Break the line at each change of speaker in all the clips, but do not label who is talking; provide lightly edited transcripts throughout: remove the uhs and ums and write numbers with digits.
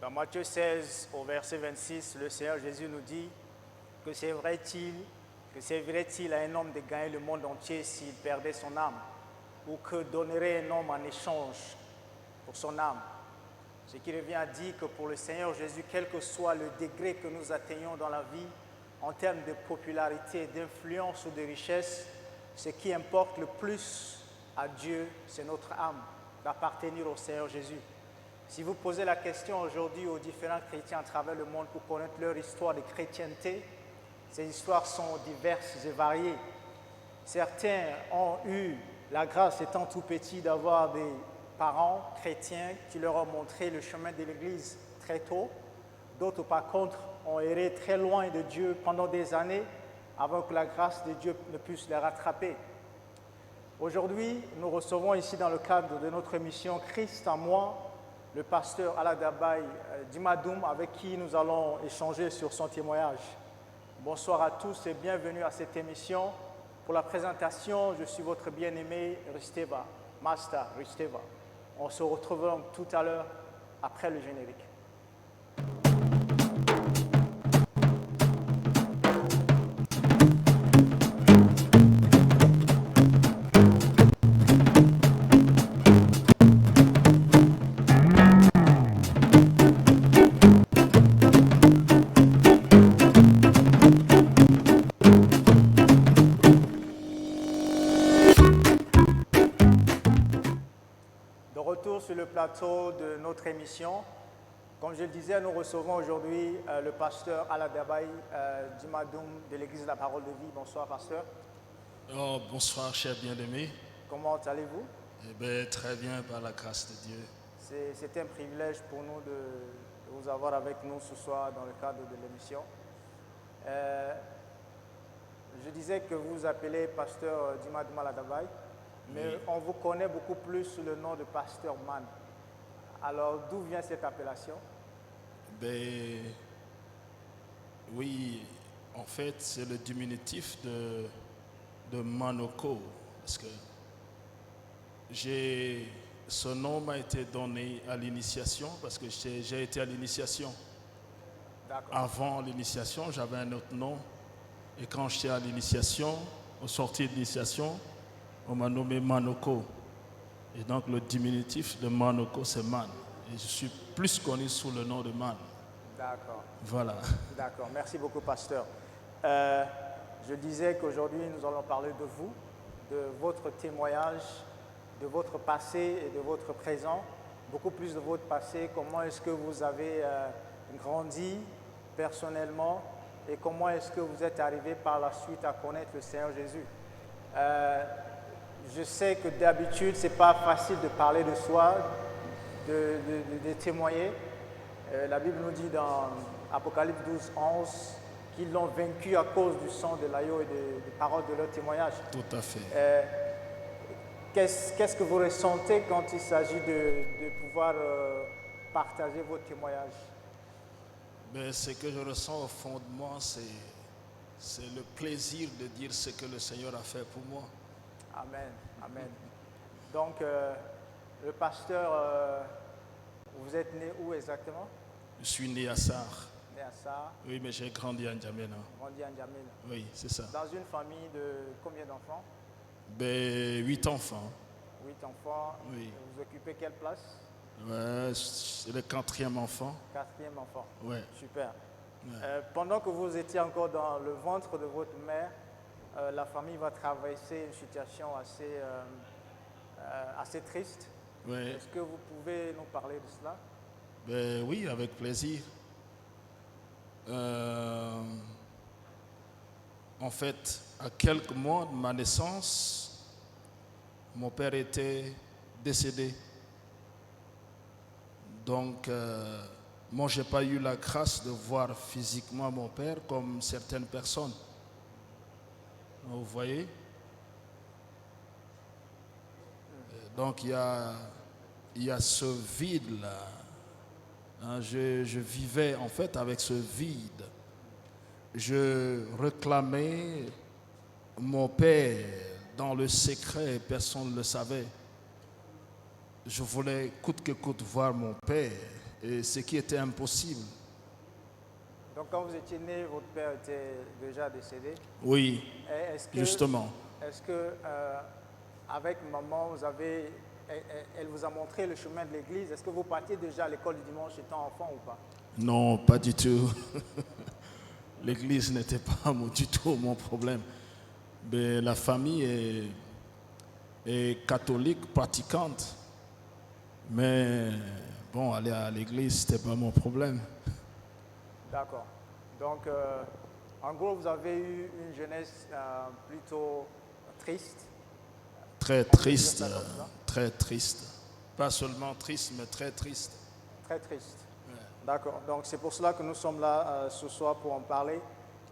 Dans Matthieu 16, au verset 26, le Seigneur Jésus nous dit que servirait-il à un homme de gagner le monde entier s'il perdait son âme, ou que donnerait un homme en échange pour son âme. Ce qui revient à dire que pour le Seigneur Jésus, quel que soit le degré que nous atteignons dans la vie, en termes de popularité, d'influence ou de richesse, ce qui importe le plus à Dieu, c'est notre âme, d'appartenir au Seigneur Jésus. Si vous posez la question aujourd'hui aux différents chrétiens à travers le monde pour connaître leur histoire de chrétienté, ces histoires sont diverses et variées. Certains ont eu la grâce, étant tout petits, d'avoir des parents chrétiens qui leur ont montré le chemin de l'Église très tôt. D'autres, par contre, ont erré très loin de Dieu pendant des années avant que la grâce de Dieu ne puisse les rattraper. Aujourd'hui, nous recevons ici dans le cadre de notre émission Christ en moi, le pasteur Aladabaï Dimadoum, avec qui nous allons échanger sur son témoignage. Bonsoir à tous et bienvenue à cette émission. Pour la présentation, je suis votre bien-aimé Risteva, Master Risteva. On se retrouvera tout à l'heure après le générique. Sur le plateau de notre émission. Comme je le disais, nous recevons aujourd'hui le pasteur Aladabaï Dimadoum de l'Église de la Parole de Vie. Bonsoir, pasteur.
Oh, bonsoir, cher bien-aimé.
Comment allez-vous?
Eh bien, très bien, par la grâce de Dieu.
C'est un privilège pour nous de vous avoir avec nous ce soir dans le cadre de l'émission. Je disais que vous vous appelez pasteur Dimadoum Aladabaï. Mais oui, on vous connaît beaucoup plus sous le nom de Pasteur Man. Alors, d'où vient cette appellation?
Ben, oui, en fait, c'est le diminutif de Manoko. Parce que ce nom m'a été donné à l'initiation, parce que j'ai été à l'initiation. Avant l'initiation, j'avais un autre nom. Et quand j'étais à l'initiation, au sortir de l'initiation, on m'a nommé Manoko. Et donc le diminutif de Manoko, c'est Man. Et je suis plus connu sous le nom de Man.
D'accord.
Voilà.
D'accord. Merci beaucoup, pasteur. Je disais qu'aujourd'hui, nous allons parler de vous, de votre témoignage, de votre passé et de votre présent. Beaucoup plus de votre passé. Comment est-ce que vous avez grandi personnellement et comment est-ce que vous êtes arrivé par la suite à connaître le Seigneur Jésus. Je sais que d'habitude, ce n'est pas facile de parler de soi, de témoigner. La Bible nous dit dans Apocalypse 12, 11 qu'ils l'ont vaincu à cause du sang de l'agneau et des paroles de leur témoignage.
Tout à fait.
Qu'est-ce que vous ressentez quand il s'agit de pouvoir partager vos témoignages?
Ben, ce que je ressens au fond de moi, c'est le plaisir de dire ce que le Seigneur a fait pour moi.
Amen, amen. Donc, le pasteur, vous êtes né où exactement?
Je suis né à Sarre.
Né à Sarre.
Oui, mais j'ai grandi à N'Djamena.
Grandi à N'Djamena.
Oui, c'est ça.
Dans une famille de combien d'enfants?
Ben, 8 enfants.
8 enfants.
Oui.
Vous occupez quelle place?
Ouais, c'est le 4e enfant.
4e enfant.
Ouais.
Super.
Ouais.
Pendant que vous étiez encore dans le ventre de votre mère, la famille va traverser une situation assez triste.
Ouais.
Est-ce que vous pouvez nous parler de cela?
Ben, oui, avec plaisir. En fait, à quelques mois de ma naissance, mon père était décédé. Donc, moi, je n'ai pas eu la grâce de voir physiquement mon père comme certaines personnes. Vous voyez? Donc, il y a ce vide-là. Hein, je vivais en fait avec ce vide. Je réclamais mon père dans le secret, personne ne le savait. Je voulais coûte que coûte voir mon père. et ce qui était impossible.
Donc quand vous étiez né, votre père était déjà décédé?
Oui, justement.
Est-ce que avec maman, elle vous a montré le chemin de l'église? Est-ce que vous partiez déjà à l'école du dimanche étant enfant ou pas?
Non, pas du tout. L'église n'était pas du tout mon problème. Mais la famille est catholique, pratiquante. Mais bon, aller à l'église, c'était pas mon problème.
D'accord. Donc, en gros, vous avez eu une jeunesse plutôt triste.
Très triste, très triste. Pas seulement triste, mais très triste.
Très triste. Ouais. D'accord. Donc, c'est pour cela que nous sommes là ce soir pour en parler.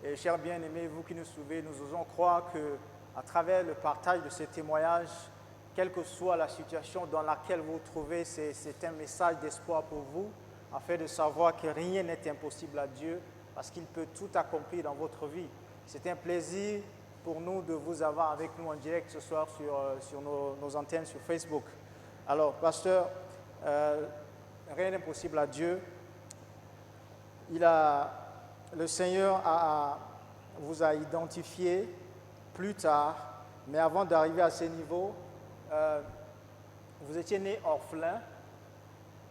Et chers bien-aimés, vous qui nous suivez, nous osons croire que, à travers le partage de ces témoignages, quelle que soit la situation dans laquelle vous vous trouvez, c'est un message d'espoir pour vous, afin de savoir que rien n'est impossible à Dieu, parce qu'il peut tout accomplir dans votre vie. C'est un plaisir pour nous de vous avoir avec nous en direct ce soir sur nos antennes sur Facebook. Alors, pasteur, rien n'est impossible à Dieu. Le Seigneur vous a identifié plus tard, mais avant d'arriver à ce niveau, vous étiez né orphelin,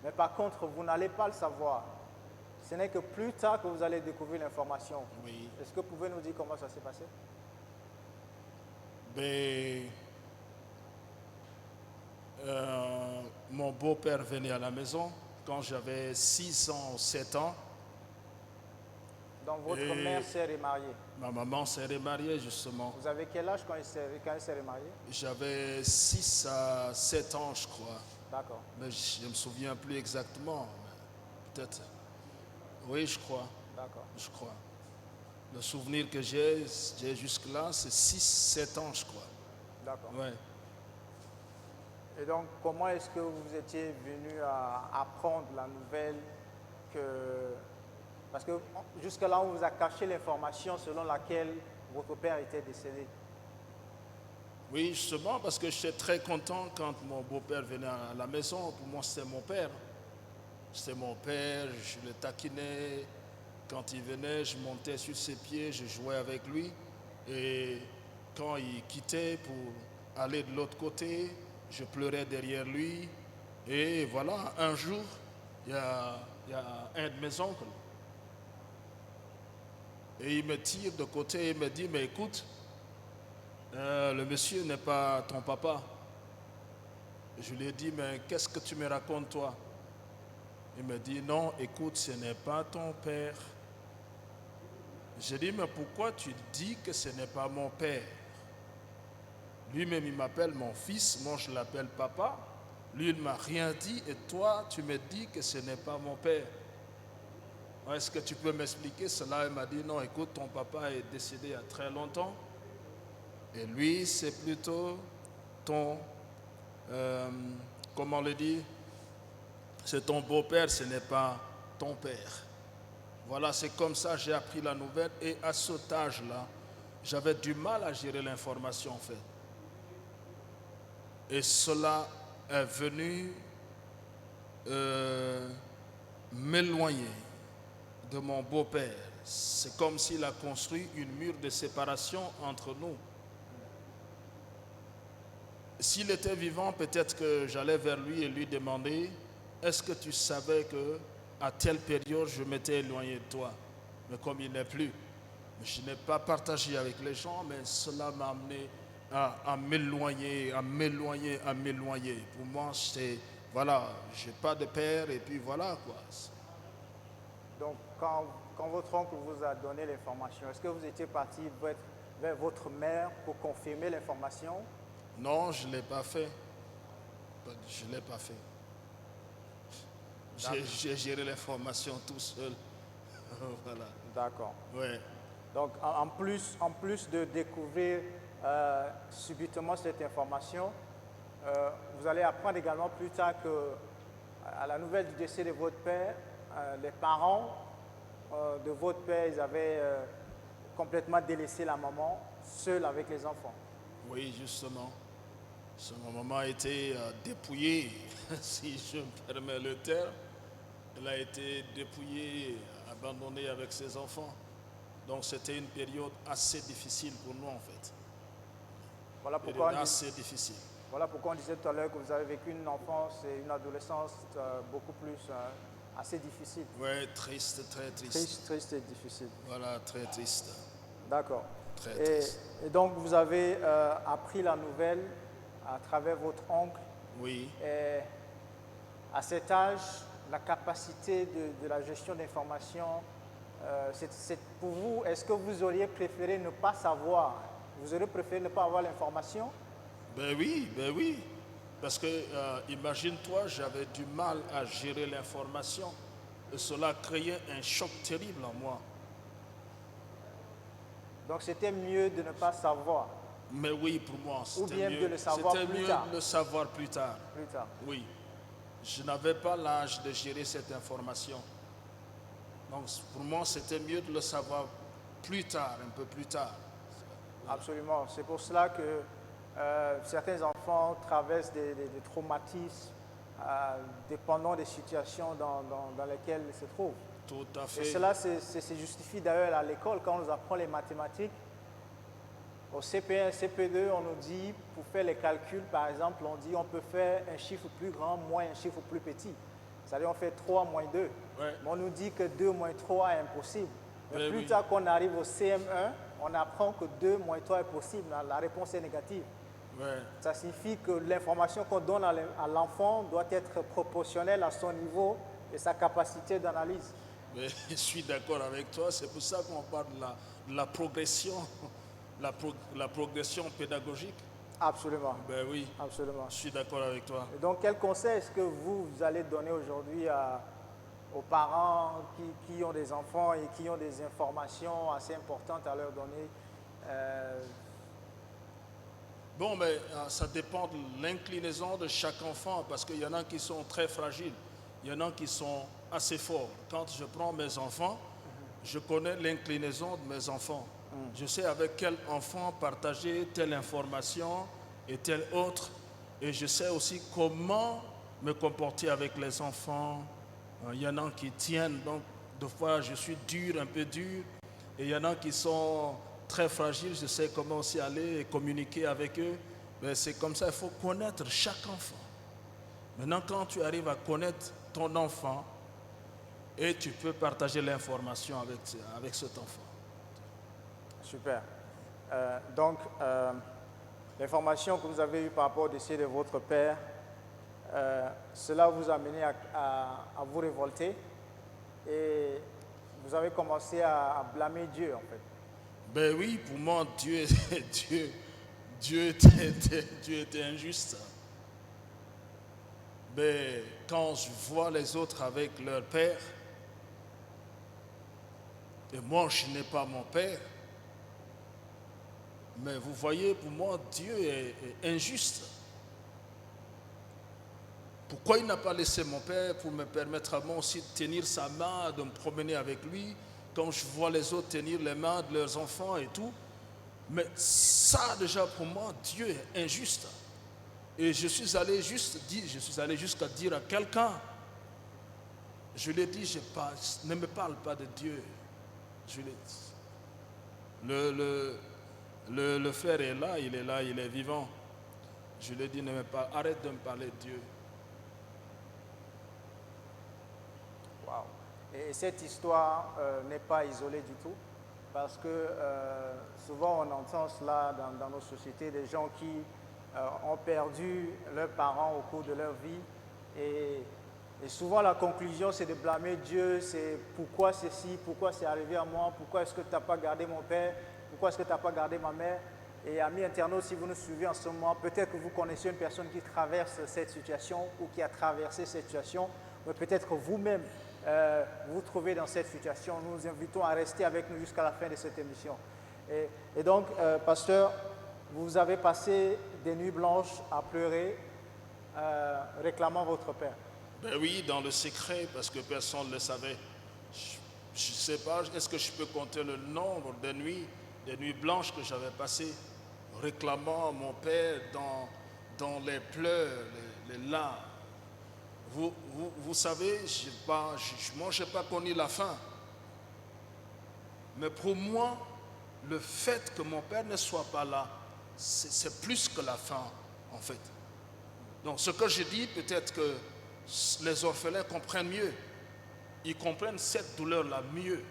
mais par contre, vous n'allez pas le savoir. Ce n'est que plus tard que vous allez découvrir l'information.
Oui.
Est-ce que vous pouvez nous dire comment ça s'est passé?
Mon beau-père venait à la maison quand j'avais 6 ans ou 7 ans.
Donc votre mère s'est remariée? Ma
maman s'est remariée justement.
Vous avez quel âge quand elle s'est remariée?
J'avais 6 à 7 ans je crois.
D'accord.
Mais je ne me souviens plus exactement. Peut-être. Oui, je crois.
D'accord.
Je crois. Le souvenir que j'ai jusque-là, c'est 6-7 ans, je crois.
D'accord.
Ouais.
Et donc, comment est-ce que vous étiez venu à apprendre la nouvelle que... Parce que jusque-là, on vous a caché l'information selon laquelle votre père était décédé.
Oui, justement, parce que j'étais très content quand mon beau-père venait à la maison. Pour moi, c'était mon père. C'était mon père, je le taquinais. Quand il venait, je montais sur ses pieds, je jouais avec lui. Et quand il quittait pour aller de l'autre côté, je pleurais derrière lui. Et voilà, un jour, il y a un de mes oncles. Et il me tire de côté et me dit, mais écoute, le monsieur n'est pas ton papa. Je lui ai dit, mais qu'est-ce que tu me racontes toi? Il me dit, non, écoute, ce n'est pas ton père. J'ai dit, mais pourquoi tu dis que ce n'est pas mon père? Lui-même, il m'appelle mon fils, moi je l'appelle papa. Lui, il ne m'a rien dit et toi, tu me dis que ce n'est pas mon père. Est-ce que tu peux m'expliquer cela? Il m'a dit, non, écoute, ton papa est décédé il y a très longtemps. Et lui, c'est plutôt ton, comment on le dit? C'est ton beau-père, ce n'est pas ton père. Voilà, c'est comme ça que j'ai appris la nouvelle. Et à cet âge-là, j'avais du mal à gérer l'information en fait. Et cela est venu m'éloigner de mon beau-père. C'est comme s'il a construit une mur de séparation entre nous. S'il était vivant, peut-être que j'allais vers lui et lui demander, est-ce que tu savais que à telle période, je m'étais éloigné de toi? Mais comme il n'est plus, je n'ai pas partagé avec les gens, mais cela m'a amené à m'éloigner. Pour moi, c'est, voilà, je n'ai pas de père et puis voilà quoi.
Donc, quand votre oncle vous a donné l'information, est-ce que vous étiez parti vers votre mère pour confirmer l'information?
Non, je ne l'ai pas fait. Je ne l'ai pas fait. J'ai géré l'information tout seul. Voilà.
D'accord.
Ouais.
Donc, en plus de découvrir subitement cette information, vous allez apprendre également plus tard que, à la nouvelle du décès de votre père, les parents de votre père, ils avaient complètement délaissé la maman seule avec les enfants.
Oui, justement. Ma maman a été dépouillée, si je me permets le terme. Elle a été dépouillée, abandonnée avec ses enfants. Donc c'était une période assez difficile pour nous en fait.
Voilà pourquoi, voilà pourquoi on disait tout à l'heure que vous avez vécu une enfance et une adolescence beaucoup plus assez difficile.
Oui, triste, très triste.
Triste et difficile.
Voilà, très triste.
D'accord.
Très triste.
Et donc vous avez appris la nouvelle à travers votre oncle.
Oui.
Et à cet âge, la capacité de la gestion d'informations, c'est pour vous, est-ce que vous auriez préféré ne pas savoir? Vous auriez préféré ne pas avoir l'information?
Ben oui. Parce que, imagine-toi, j'avais du mal à gérer l'information. Et cela créait un choc terrible en moi.
Donc c'était mieux de ne pas savoir.
Mais oui, pour moi,
c'était mieux de le savoir plus tard.
De le savoir plus tard.
Plus tard.
Oui. Je n'avais pas l'âge de gérer cette information. Donc pour moi, c'était mieux de le savoir plus tard, un peu plus tard.
Absolument. C'est pour cela que certains enfants traversent des traumatismes dépendant des situations dans lesquelles ils se trouvent.
Tout à fait.
Et cela se justifie d'ailleurs à l'école quand on nous apprend les mathématiques. Au CP1, CP2, on nous dit, pour faire les calculs, par exemple, on dit on peut faire un chiffre plus grand moins un chiffre plus petit. C'est-à-dire on fait 3 moins 2. Ouais. Mais on nous dit que 2 moins 3 est impossible. Mais plus tard qu'on arrive au CM1, on apprend que 2 moins 3 est possible. La réponse est négative. Ouais. Ça signifie que l'information qu'on donne à l'enfant doit être proportionnelle à son niveau et sa capacité d'analyse.
Mais je suis d'accord avec toi. C'est pour ça qu'on parle de la progression. La progression pédagogique.
Absolument.
Ben oui.
Absolument.
Je suis d'accord avec toi.
Et donc, quel conseil est-ce que vous allez donner aujourd'hui aux parents qui ont des enfants et qui ont des informations assez importantes à leur donner?
Bon, mais ça dépend de l'inclinaison de chaque enfant, parce qu'il y en a qui sont très fragiles, il y en a qui sont assez forts. Quand je prends mes enfants, je connais l'inclinaison de mes enfants. Je sais avec quel enfant partager telle information et telle autre. Et je sais aussi comment me comporter avec les enfants. Il y en a qui tiennent, donc des fois je suis dur, un peu dur. Et il y en a qui sont très fragiles, je sais comment aussi aller et communiquer avec eux. Mais c'est comme ça, il faut connaître chaque enfant. Maintenant, quand tu arrives à connaître ton enfant, et tu peux partager l'information avec cet enfant.
Super. Donc, l'information que vous avez eue par rapport au décès de votre père, cela vous a amené à vous révolter et vous avez commencé à blâmer Dieu en fait.
Ben oui, pour moi, Dieu était injuste. Mais quand je vois les autres avec leur père, et moi je n'ai pas mon père, mais vous voyez, pour moi, Dieu est injuste. Pourquoi il n'a pas laissé mon père pour me permettre à moi aussi de tenir sa main, de me promener avec lui, quand je vois les autres tenir les mains de leurs enfants et tout. Mais ça, déjà, pour moi, Dieu est injuste. Et je suis allé jusqu'à dire à quelqu'un, je lui ai dit, ne me parle pas de Dieu. Je l'ai dit. Le frère est là, il est vivant. Je lui ai dit, arrête de me parler de Dieu.
Wow. Et cette histoire n'est pas isolée du tout, parce que souvent on entend cela dans nos sociétés, des gens qui ont perdu leurs parents au cours de leur vie. Et souvent la conclusion c'est de blâmer Dieu, c'est pourquoi ceci, pourquoi c'est arrivé à moi, pourquoi est-ce que tu n'as pas gardé mon père, pourquoi est-ce que tu n'as pas gardé ma mère. Et amis internautes, si vous nous suivez en ce moment, peut-être que vous connaissez une personne qui traverse cette situation ou qui a traversé cette situation, mais peut-être que vous-même vous trouvez dans cette situation. Nous vous invitons à rester avec nous jusqu'à la fin de cette émission. Et donc, pasteur, vous avez passé des nuits blanches à pleurer, réclamant votre père.
Ben oui, dans le secret, parce que personne ne le savait. Je ne sais pas, est-ce que je peux compter le nombre de nuits blanches que j'avais passées, réclamant mon père dans les pleurs, les larmes. Vous savez, moi, je n'ai pas connu la faim. Mais pour moi, le fait que mon père ne soit pas là, c'est plus que la faim, en fait. Donc, ce que je dis, peut-être que les orphelins comprennent mieux. Ils comprennent cette douleur-là mieux.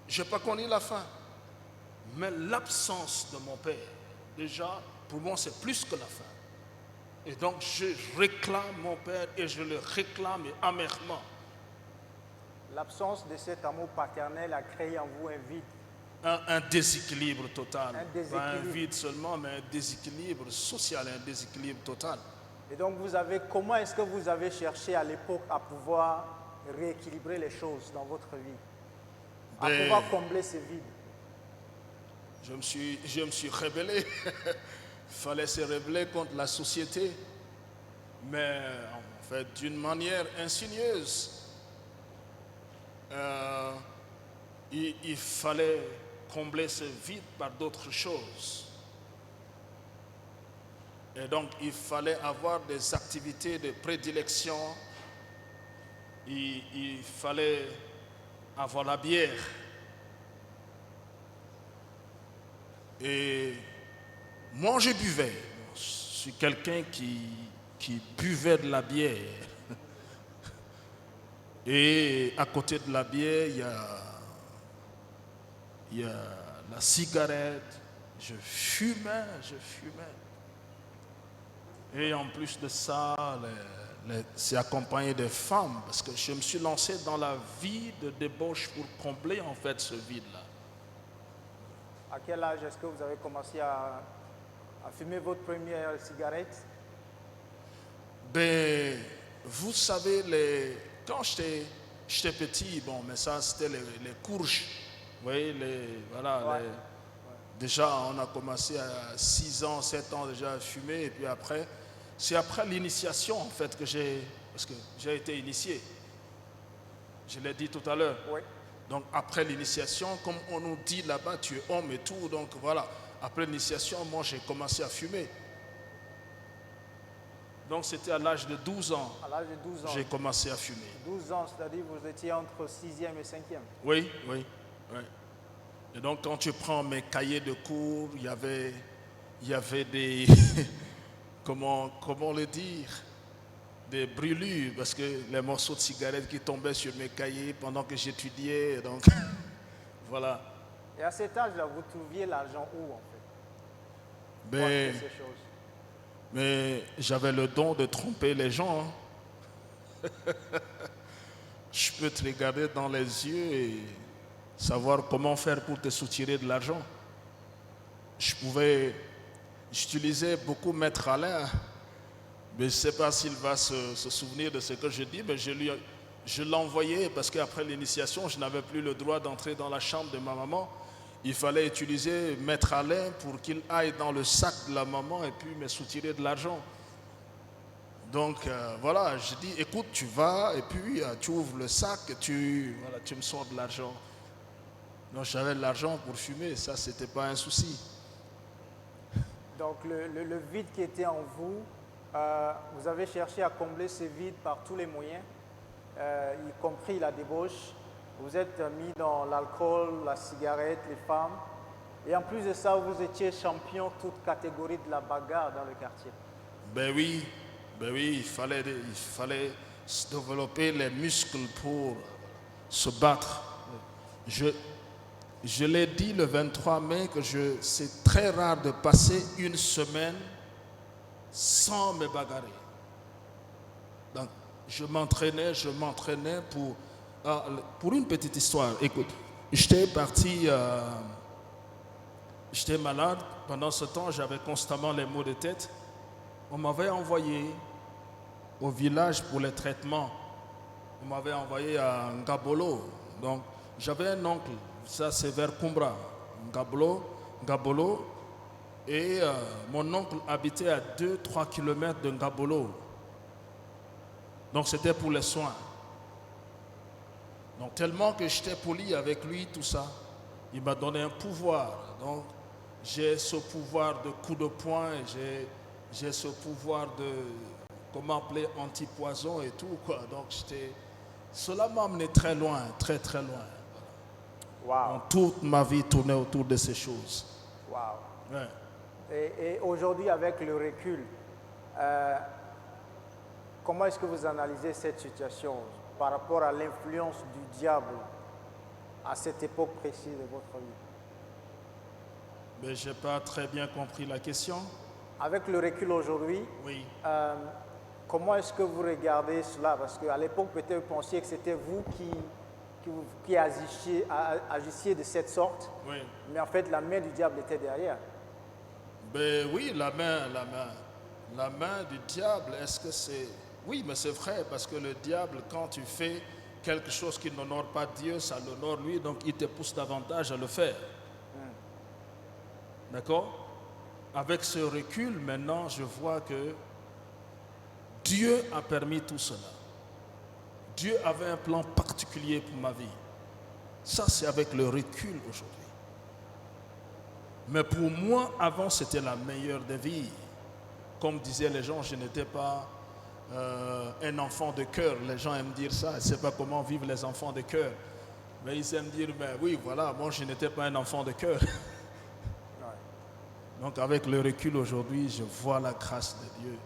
Je n'ai pas connu la faim. Mais l'absence de mon père, déjà, pour moi, c'est plus que la faim. Et donc, je réclame mon père et je le réclame amèrement.
L'absence de cet amour paternel a créé en vous un vide.
Un déséquilibre total.
Un déséquilibre.
Pas un vide seulement, mais un déséquilibre social, un déséquilibre total.
Et donc, comment est-ce que vous avez cherché à l'époque à pouvoir rééquilibrer les choses dans votre vie? À pouvoir combler ce vide?
Je me suis rebellé. Il fallait se rebeller contre la société. Mais en fait, d'une manière insidieuse. Il fallait combler ce vide par d'autres choses. Et donc, il fallait avoir des activités de prédilection. Il fallait avoir la bière. Et moi, je buvais. Je suis quelqu'un qui buvait de la bière. Et à côté de la bière, il y a la cigarette. Je fumais. Et en plus de ça, c'est accompagné de femmes, parce que je me suis lancé dans la vie de débauche pour combler en fait ce vide-là.
À quel âge est-ce que vous avez commencé à fumer votre première cigarette?
Ben, vous savez, quand j'étais petit, bon, mais ça c'était les courges. Vous voyez, déjà on a commencé à 6 ans, 7 ans déjà à fumer, et puis après, c'est après l'initiation en fait parce que j'ai été initié. Je l'ai dit tout à l'heure.
Oui.
Donc après l'initiation, comme on nous dit là-bas, tu es homme et tout, donc voilà. Après l'initiation, moi j'ai commencé à fumer. Donc c'était à l'âge de 12 ans.
À l'âge de 12 ans.
J'ai commencé à fumer.
12 ans, c'est-à-dire vous étiez entre 6e et 5e.
Oui. Et donc quand tu prends mes cahiers de cours, il y avait des, comment le dire, des brûlures, parce que les morceaux de cigarettes qui tombaient sur mes cahiers pendant que j'étudiais, donc voilà.
Et à cet âge-là, vous trouviez l'argent où en fait?
Mais,
pour ces choses?
Mais j'avais le don de tromper les gens. Je peux te regarder dans les yeux et savoir comment faire pour te soutirer de l'argent. J'utilisais beaucoup Maître Alain, mais je ne sais pas s'il va se souvenir de ce que je dis, mais je l'envoyais parce qu'après l'initiation, je n'avais plus le droit d'entrer dans la chambre de ma maman. Il fallait utiliser Maître Alain pour qu'il aille dans le sac de la maman et puis me soutirer de l'argent. Donc voilà, je dis, écoute, tu vas et puis tu ouvres le sac et tu me sors de l'argent. Donc j'avais de l'argent pour fumer, ça c'était pas un souci.
Donc le vide qui était en vous, vous avez cherché à combler ce vide par tous les moyens, y compris la débauche. Vous êtes mis dans l'alcool, la cigarette, les femmes. Et en plus de ça, vous étiez champion toute catégorie de la bagarre dans le quartier.
Ben oui, il fallait se développer les muscles pour se battre. Je l'ai dit le 23 mai que c'est très rare de passer une semaine sans me bagarrer. Donc je m'entraînais pour une petite histoire. Écoute, j'étais malade. Pendant ce temps, j'avais constamment les maux de tête. On m'avait envoyé au village pour les traitements. On m'avait envoyé à Ngabolo. Donc, j'avais un oncle, ça c'est vers Kumbra, Ngabolo. Et mon oncle habitait à 2-3 km de Ngabolo. Donc, c'était pour les soins. Donc tellement que j'étais poli avec lui, tout ça, il m'a donné un pouvoir. Donc j'ai ce pouvoir de coup de poing, j'ai ce pouvoir comment appeler, anti-poison et tout, quoi. Donc, cela m'a amené très loin, très, très loin.
Wow.
Donc, toute ma vie tournait autour de ces choses.
Wow.
Ouais.
Et aujourd'hui, avec le recul, comment est-ce que vous analysez cette situation par rapport à l'influence du diable à cette époque précise de votre vie?
Mais je n'ai pas très bien compris la question.
Avec le recul aujourd'hui,
oui.
Comment est-ce que vous regardez cela? Parce qu'à l'époque, peut-être vous pensiez que c'était vous qui agissiez de cette sorte,
oui.
Mais en fait, la main du diable était derrière.
Ben oui, la main du diable, est-ce que c'est... Oui, mais c'est vrai, parce que le diable, quand tu fais quelque chose qui n'honore pas Dieu, ça l'honore lui, donc il te pousse davantage à le faire. D'accord? Avec ce recul, maintenant, je vois que Dieu a permis tout cela. Dieu avait un plan particulier pour ma vie. Ça, c'est avec le recul aujourd'hui. Mais pour moi, avant, c'était la meilleure des vies. Comme disaient les gens, je n'étais pas un enfant de cœur. Les gens aiment dire ça. Je ne sais pas comment vivent les enfants de cœur. Mais ils aiment dire, ben oui, voilà, moi, je n'étais pas un enfant de cœur. Donc, avec le recul aujourd'hui, je vois la grâce de Dieu.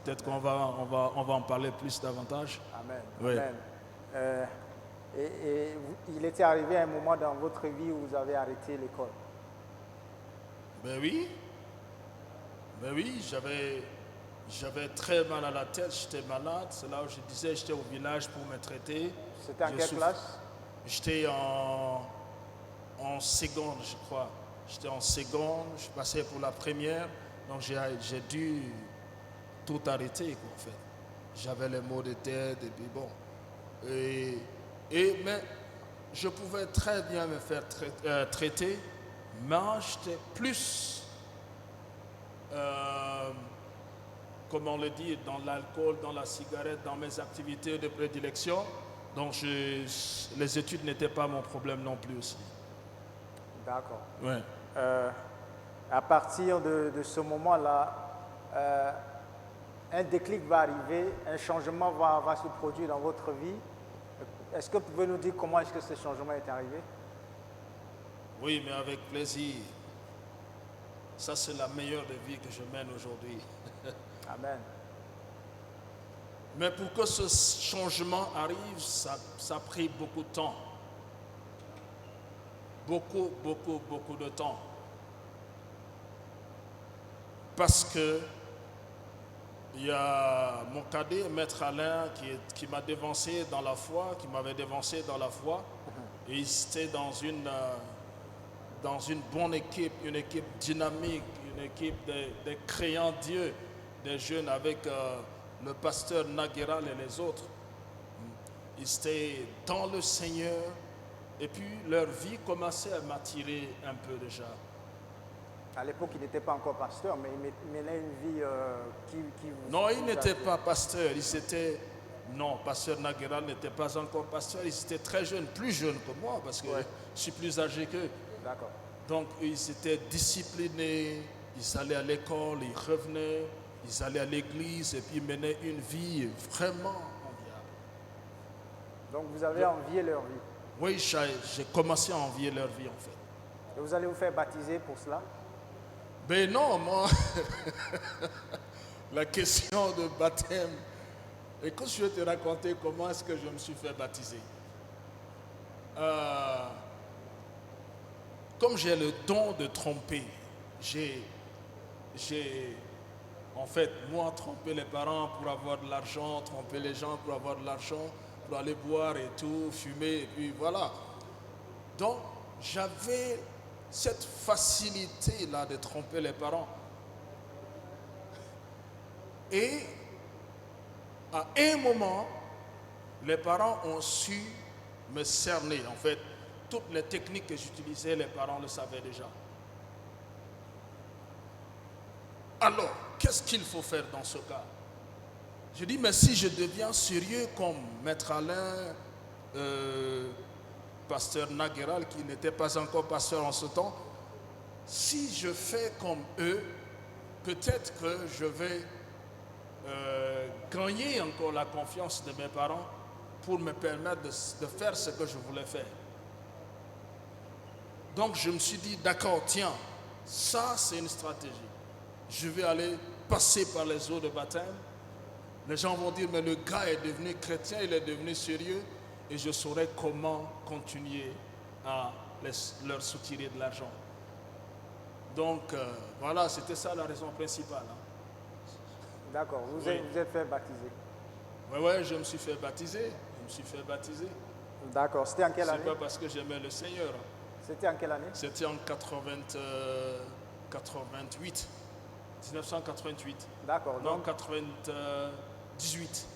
Peut-être qu'on va en parler plus davantage.
Amen.
Oui.
Amen. Il était arrivé un moment dans votre vie où vous avez arrêté l'école.
Ben oui, j'avais très mal à la tête, j'étais malade. C'est là où je disais, j'étais au village pour me traiter.
C'était en quelle classe?
J'étais en seconde, je crois. J'étais en seconde, je passais pour la première. Donc j'ai dû tout arrêter, quoi, en fait. J'avais les maux de tête et puis bon. Mais je pouvais très bien me faire traiter. Mais j'étais plus, comment on le dit, dans l'alcool, dans la cigarette, dans mes activités de prédilection. Donc les études n'étaient pas mon problème non plus aussi.
D'accord.
Ouais.
À partir de ce moment-là, un déclic va arriver, un changement va se produire dans votre vie. Est-ce que vous pouvez nous dire comment est-ce que ce changement est arrivé?
Oui, mais avec plaisir. Ça, c'est la meilleure des vies que je mène aujourd'hui.
Amen.
Mais pour que ce changement arrive, ça a pris beaucoup de temps. Beaucoup de temps. Parce que il y a mon cadet, Maître Alain, qui m'a devancé dans la foi, qui m'avait devancé dans la foi. Et il était dans une bonne équipe, une équipe dynamique, une équipe de créants Dieu, des jeunes avec le pasteur Nagueral et les autres. Ils étaient dans le Seigneur et puis leur vie commençait à m'attirer un peu déjà.
À l'époque, il n'était pas encore pasteur, mais il menait une vie qui vous...
Non, il n'était pas pasteur, non, pasteur Nagueral n'était pas encore pasteur, ils étaient très jeunes, plus jeunes que moi, parce que je suis plus âgé qu'eux.
D'accord.
Donc, ils étaient disciplinés, ils allaient à l'école, ils revenaient, ils allaient à l'église, et puis ils menaient une vie vraiment enviable.
Donc, vous avez envié leur vie?
Oui, j'ai commencé à envier leur vie, en fait.
Et vous allez vous faire baptiser pour cela?
Ben non, moi, la question de baptême, écoute, je vais te raconter comment est-ce que je me suis fait baptiser. Comme j'ai le don de tromper, j'ai en fait, moi, tromper les parents pour avoir de l'argent, tromper les gens pour avoir de l'argent, pour aller boire et tout, fumer, et puis voilà. Donc, j'avais cette facilité-là de tromper les parents. Et à un moment, les parents ont su me cerner. En fait, toutes les techniques que j'utilisais, les parents le savaient déjà. Alors, qu'est-ce qu'il faut faire dans ce cas? Je dis, mais si je deviens sérieux comme Maître Alain, pasteur Nagueral, qui n'était pas encore pasteur en ce temps, si je fais comme eux, peut-être que je vais gagner encore la confiance de mes parents pour me permettre de faire ce que je voulais faire. Donc je me suis dit, d'accord, tiens, ça c'est une stratégie. Je vais aller passer par les eaux de baptême. Les gens vont dire, mais le gars est devenu chrétien, il est devenu sérieux, et je saurai comment continuer à leur soutirer de l'argent. Donc voilà, c'était ça la raison principale. Hein.
D'accord, vous êtes fait baptiser.
Oui, je me suis fait baptiser.
D'accord, c'était en quelle année?
C'est pas parce que j'aimais le Seigneur.
C'était en quelle année?
C'était en 1988.
D'accord.
Non, 98.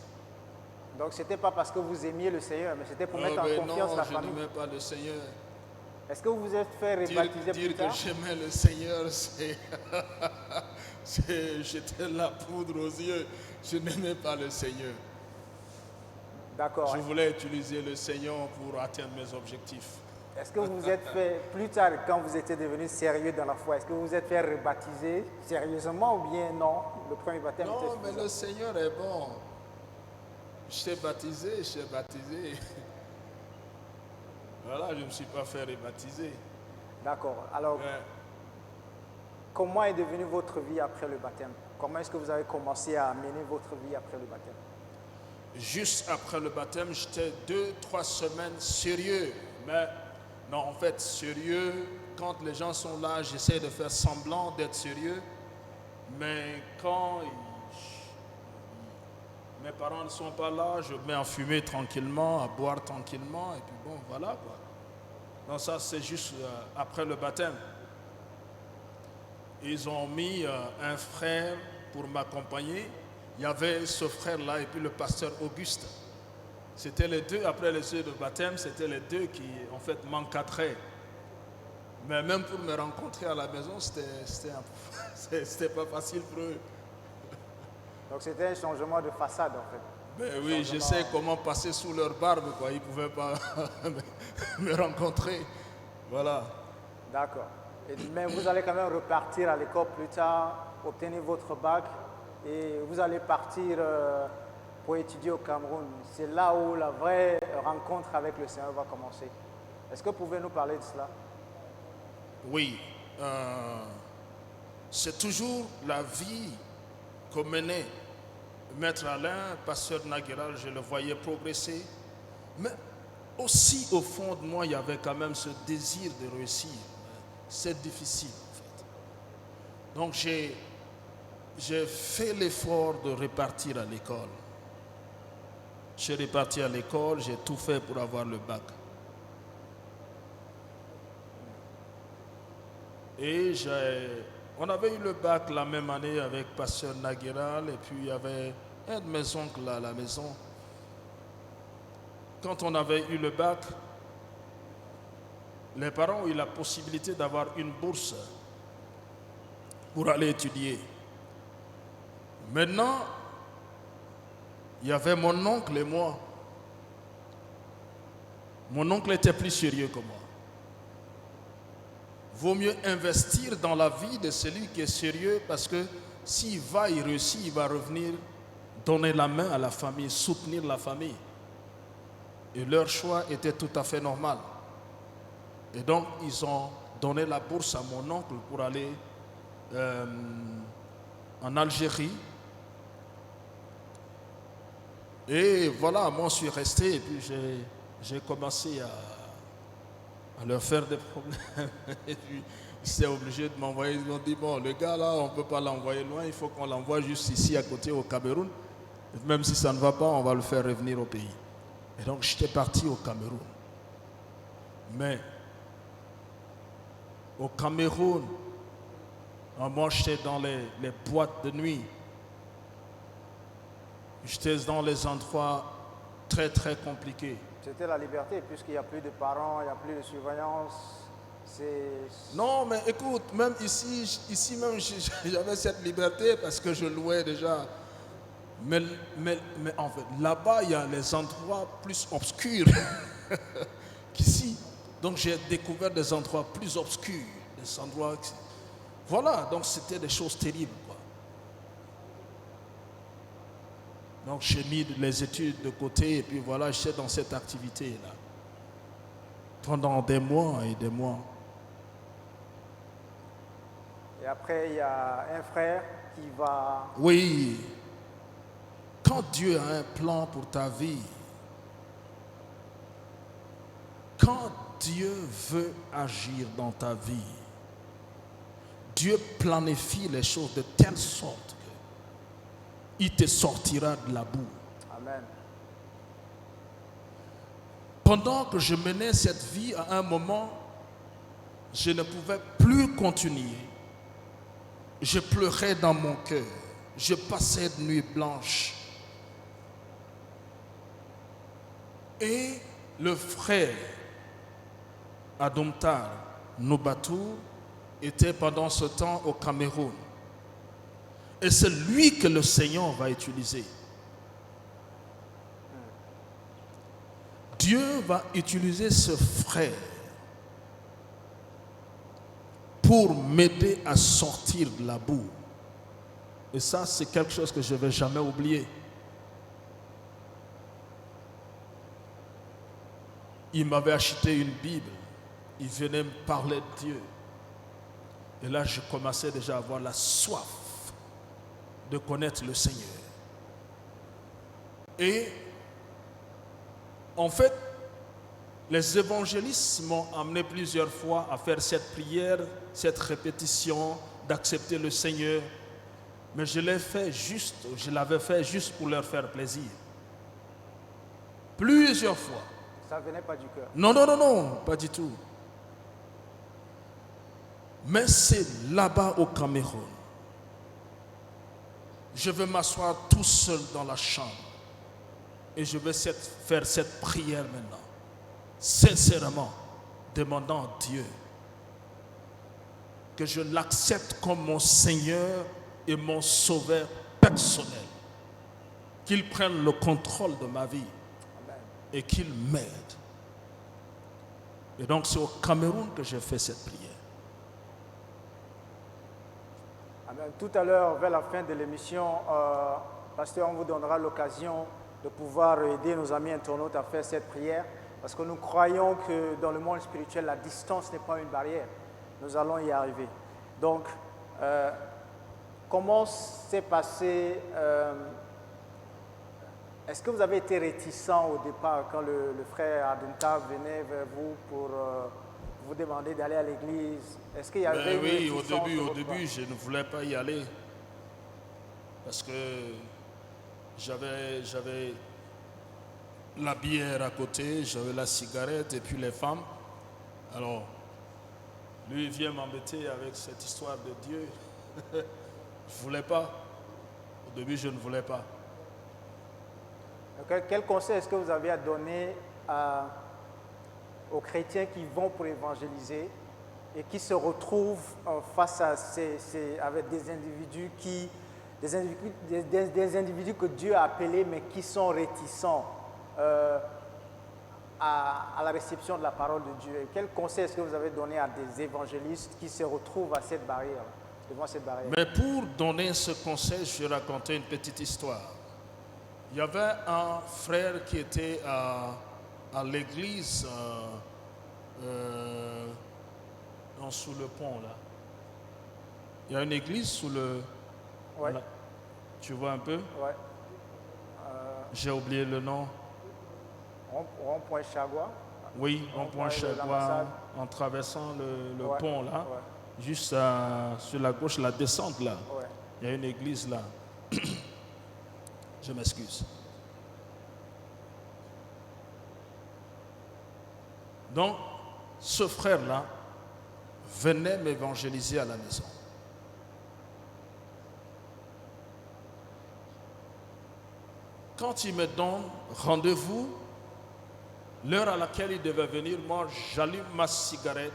Donc c'était pas parce que vous aimiez le Seigneur, mais c'était pour mettre en confiance la famille.
Non, je n'aimais pas le Seigneur.
Est-ce que vous vous êtes fait rebaptiser plus tard?
Dire que j'aimais le Seigneur, j'étais la poudre aux yeux. Je n'aimais pas le Seigneur.
D'accord.
Je voulais utiliser le Seigneur pour atteindre mes objectifs.
Est-ce que vous vous êtes fait, plus tard, quand vous étiez devenu sérieux dans la foi, est-ce que vous vous êtes fait rebaptiser sérieusement ou bien non? Le premier baptême était
Non, mais le Seigneur est bon. Je t'ai baptisé. Voilà, je ne me suis pas fait rebaptiser.
D'accord. Alors, comment est devenue votre vie après le baptême? Comment est-ce que vous avez commencé à mener votre vie après le baptême?
Juste après le baptême, j'étais 2-3 semaines sérieux. Mais non, en fait, sérieux, quand les gens sont là, j'essaie de faire semblant d'être sérieux. Mais quand mes parents ne sont pas là, je me mets à fumer tranquillement, à boire tranquillement, et puis bon, voilà quoi. Donc ça, c'est juste après le baptême. Ils ont mis un frère pour m'accompagner. Il y avait ce frère-là et puis le pasteur Auguste. C'était les deux, après les yeux de baptême, c'était les deux qui en fait m'encadraient. Mais même pour me rencontrer à la maison, c'était pas facile pour eux.
Donc c'était un changement de façade en fait.
Ben oui, je sais comment passer sous leur barbe, quoi. Ils ne pouvaient pas me rencontrer. Voilà.
D'accord. Mais vous allez quand même repartir à l'école plus tard, obtenir votre bac et vous allez partir pour étudier au Cameroun. C'est là où la vraie rencontre avec le Seigneur va commencer. Est-ce que vous pouvez nous parler de cela?
Oui. C'est toujours la vie qu'on menait. Maître Alain, pasteur Naguéral, je le voyais progresser. Mais aussi au fond de moi, il y avait quand même ce désir de réussir. C'est difficile en fait. Donc j'ai fait l'effort de repartir à l'école. J'ai reparti à l'école, j'ai tout fait pour avoir le bac. Et on avait eu le bac la même année avec pasteur Naguéral et puis il y avait un de mes oncles à la maison. Quand on avait eu le bac, les parents ont eu la possibilité d'avoir une bourse pour aller étudier. Maintenant, il y avait mon oncle et moi. Mon oncle était plus sérieux que moi. Vaut mieux investir dans la vie de celui qui est sérieux parce que s'il va, il réussit, il va revenir donner la main à la famille, soutenir la famille. Et leur choix était tout à fait normal. Et donc, ils ont donné la bourse à mon oncle pour aller en Algérie. Et voilà, moi je suis resté et puis j'ai commencé à leur faire des problèmes. Et puis, ils étaient obligés de m'envoyer. Ils m'ont dit, bon, le gars là, on ne peut pas l'envoyer loin, il faut qu'on l'envoie juste ici à côté au Cameroun. Même si ça ne va pas, on va le faire revenir au pays. Et donc, j'étais parti au Cameroun. Mais au Cameroun, moi, j'étais dans les boîtes de nuit. J'étais dans les endroits très, très compliqués.
C'était la liberté, puisqu'il n'y a plus de parents, il n'y a plus de surveillance.
Non, mais écoute, même ici même, j'avais cette liberté parce que je louais déjà. Mais en fait, là-bas, il y a les endroits plus obscurs qu'ici. Donc, j'ai découvert des endroits plus obscurs, des endroits... Voilà, donc c'était des choses terribles, quoi. Donc j'ai mis les études de côté et puis voilà, j'étais dans cette activité-là. Pendant des mois et des mois.
Et après, il y a un frère qui va...
Oui. Quand Dieu a un plan pour ta vie, quand Dieu veut agir dans ta vie, Dieu planifie les choses de telle sorte qu'il te sortira de la boue.
Amen.
Pendant que je menais cette vie, à un moment, je ne pouvais plus continuer. Je pleurais dans mon cœur. Je passais de nuit blanche. Et le frère Adomtar Nobatou était pendant ce temps au Cameroun. Et c'est lui que le Seigneur va utiliser. Dieu va utiliser ce frère pour m'aider à sortir de la boue. Et ça, c'est quelque chose que je ne vais jamais oublier. Il m'avait acheté une Bible. Il venait me parler de Dieu. Et là, je commençais déjà à avoir la soif de connaître le Seigneur. Et en fait, les évangélistes m'ont amené plusieurs fois à faire cette prière, cette répétition d'accepter le Seigneur. Mais je l'avais fait juste pour leur faire plaisir. Plusieurs fois.
Ça ne venait pas du cœur.
Non, pas du tout. Mais c'est là-bas au Cameroun. Je vais m'asseoir tout seul dans la chambre. Et je vais faire cette prière maintenant. Sincèrement, demandant à Dieu que je l'accepte comme mon Seigneur et mon Sauveur personnel. Qu'il prenne le contrôle de ma vie.
Amen.
Et qu'il m'aide. Et donc c'est au Cameroun que j'ai fait cette prière.
Amen. Tout à l'heure, vers la fin de l'émission, pasteur, on vous donnera l'occasion de pouvoir aider nos amis internautes à faire cette prière. Parce que nous croyons que dans le monde spirituel, la distance n'est pas une barrière. Nous allons y arriver. Donc, comment s'est passé... est-ce que vous avez été réticent au départ quand le frère Adunta venait vers vous pour vous demander d'aller à l'église? Est-ce qu'il y avait une réticence?
Oui, au début, je ne voulais pas y aller. Parce que j'avais la bière à côté, j'avais la cigarette et puis les femmes. Alors, lui il vient m'embêter avec cette histoire de Dieu. Je ne voulais pas. Au début, je ne voulais pas.
Quel conseil est-ce que vous avez à donner aux chrétiens qui vont pour évangéliser et qui se retrouvent face à avec des individus que Dieu a appelés mais qui sont réticents à la réception de la parole de Dieu? Quel conseil est-ce que vous avez donné à des évangélistes qui se retrouvent à cette barrière, devant cette barrière?
Mais pour donner ce conseil, je vais raconter une petite histoire. Il y avait un frère qui était à l'église sous le pont là. Il y a une église sous le...
Ouais.
Là. Tu vois un peu?
Ouais.
J'ai oublié le nom.
Rond-point Chagua.
Oui, rond-point Chagua, en traversant le pont là.
Ouais.
Juste sur la gauche, la descente là.
Ouais.
Il y a une église là. Je m'excuse. Donc, ce frère-là venait m'évangéliser à la maison. Quand il me donne rendez-vous, l'heure à laquelle il devait venir, moi, j'allume ma cigarette,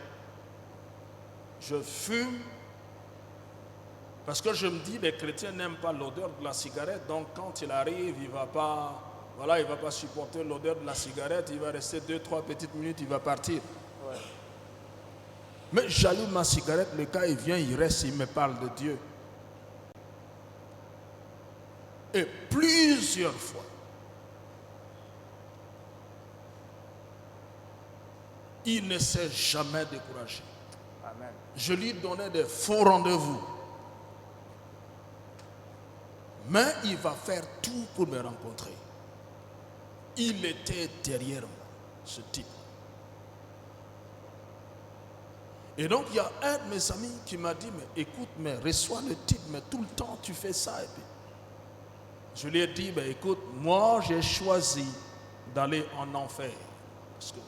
je fume, parce que je me dis, les chrétiens n'aiment pas l'odeur de la cigarette, donc quand il arrive, il ne va pas supporter l'odeur de la cigarette, il va rester 2-3 petites minutes, il va partir.
Ouais.
Mais j'allume ma cigarette, le gars il vient, il reste, il me parle de Dieu. Et plusieurs fois, il ne s'est jamais découragé.
Amen.
Je lui donnais des faux rendez-vous. Mais il va faire tout pour me rencontrer. Il était derrière moi, ce type. Et donc, il y a un de mes amis qui m'a dit, mais écoute, mais reçois le type, mais tout le temps tu fais ça. Et puis, je lui ai dit, ben, écoute, moi j'ai choisi d'aller en enfer. Parce que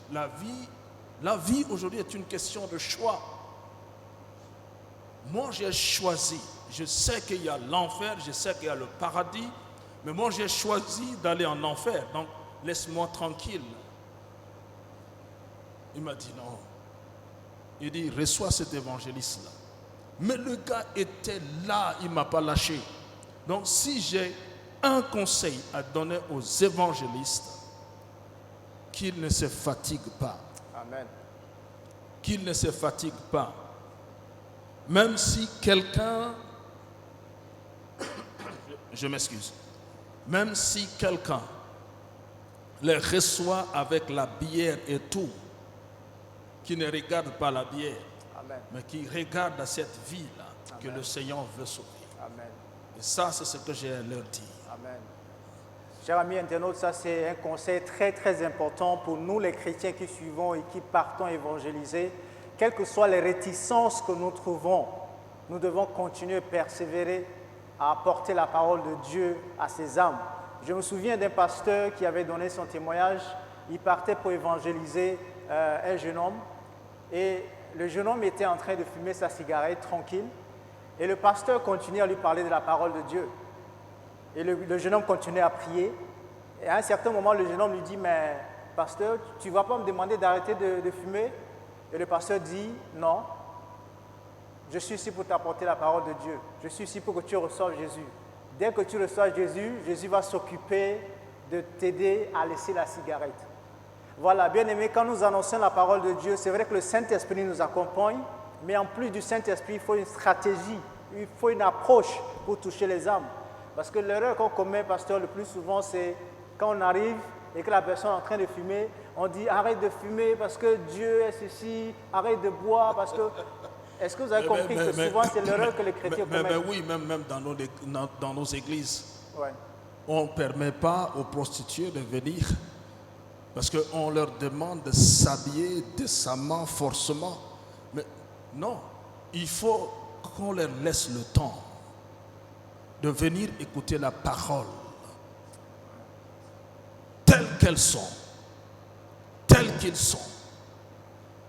la vie aujourd'hui est une question de choix. Moi j'ai choisi, je sais qu'il y a l'enfer, je sais qu'il y a le paradis, mais moi j'ai choisi d'aller en enfer, donc laisse-moi tranquille. Il m'a dit non. Il dit, reçois cet évangéliste-là. Mais le gars était là, il ne m'a pas lâché. Donc si j'ai un conseil à donner aux évangélistes, qu'ils ne se fatiguent pas.
Amen.
Qu'ils ne se fatiguent pas. Même si quelqu'un, je m'excuse, même si quelqu'un les reçoit avec la bière et tout, qui ne regarde pas la bière,
Amen.
mais qui regarde à cette vie-là que le Seigneur veut sauver.
Amen.
Et ça, c'est ce que j'ai à leur dire.
Amen. Chers amis internautes, ça c'est un conseil très très important pour nous les chrétiens qui suivons et qui partons évangéliser. Quelles que soient les réticences que nous trouvons, nous devons continuer à persévérer à apporter la parole de Dieu à ces âmes. Je me souviens d'un pasteur qui avait donné son témoignage. Il partait pour évangéliser un jeune homme et le jeune homme était en train de fumer sa cigarette tranquille et le pasteur continuait à lui parler de la parole de Dieu. Et le jeune homme continuait à prier. Et à un certain moment, le jeune homme lui dit, mais pasteur, tu ne vas pas me demander d'arrêter de fumer? Et le pasteur dit, non, je suis ici pour t'apporter la parole de Dieu. Je suis ici pour que tu reçoives Jésus. Dès que tu reçois Jésus, Jésus va s'occuper de t'aider à laisser la cigarette. Voilà, bien aimé, quand nous annonçons la parole de Dieu, c'est vrai que le Saint-Esprit nous accompagne, mais en plus du Saint-Esprit, il faut une stratégie, il faut une approche pour toucher les âmes. Parce que l'erreur qu'on commet, pasteur, le plus souvent, c'est quand on arrive et que la personne est en train de fumer, on dit arrête de fumer parce que Dieu est ceci, arrête de boire parce que... Est-ce que vous avez compris que souvent c'est l'erreur que les chrétiens commettent?
Mais oui, même dans nos églises,
ouais.
On ne permet pas aux prostituées de venir parce qu'on leur demande de s'habiller décemment, forcément. Mais non, il faut qu'on leur laisse le temps de venir écouter la parole telles qu'elles sont, tels qu'ils sont.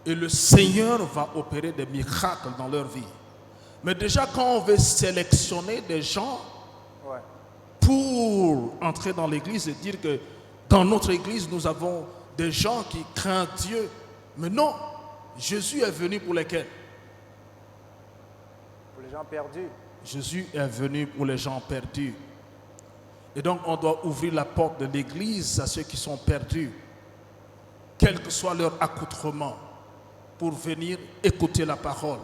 Et le Seigneur va opérer des miracles dans leur vie. Mais déjà, quand on veut sélectionner des gens pour entrer dans l'église et dire que dans notre église, nous avons des gens qui craignent Dieu. Mais non, Jésus est venu pour lesquels?
Pour les gens perdus.
Jésus est venu pour les gens perdus. Et donc, on doit ouvrir la porte de l'église à ceux qui sont perdus, quel que soit leur accoutrement, pour venir écouter la parole.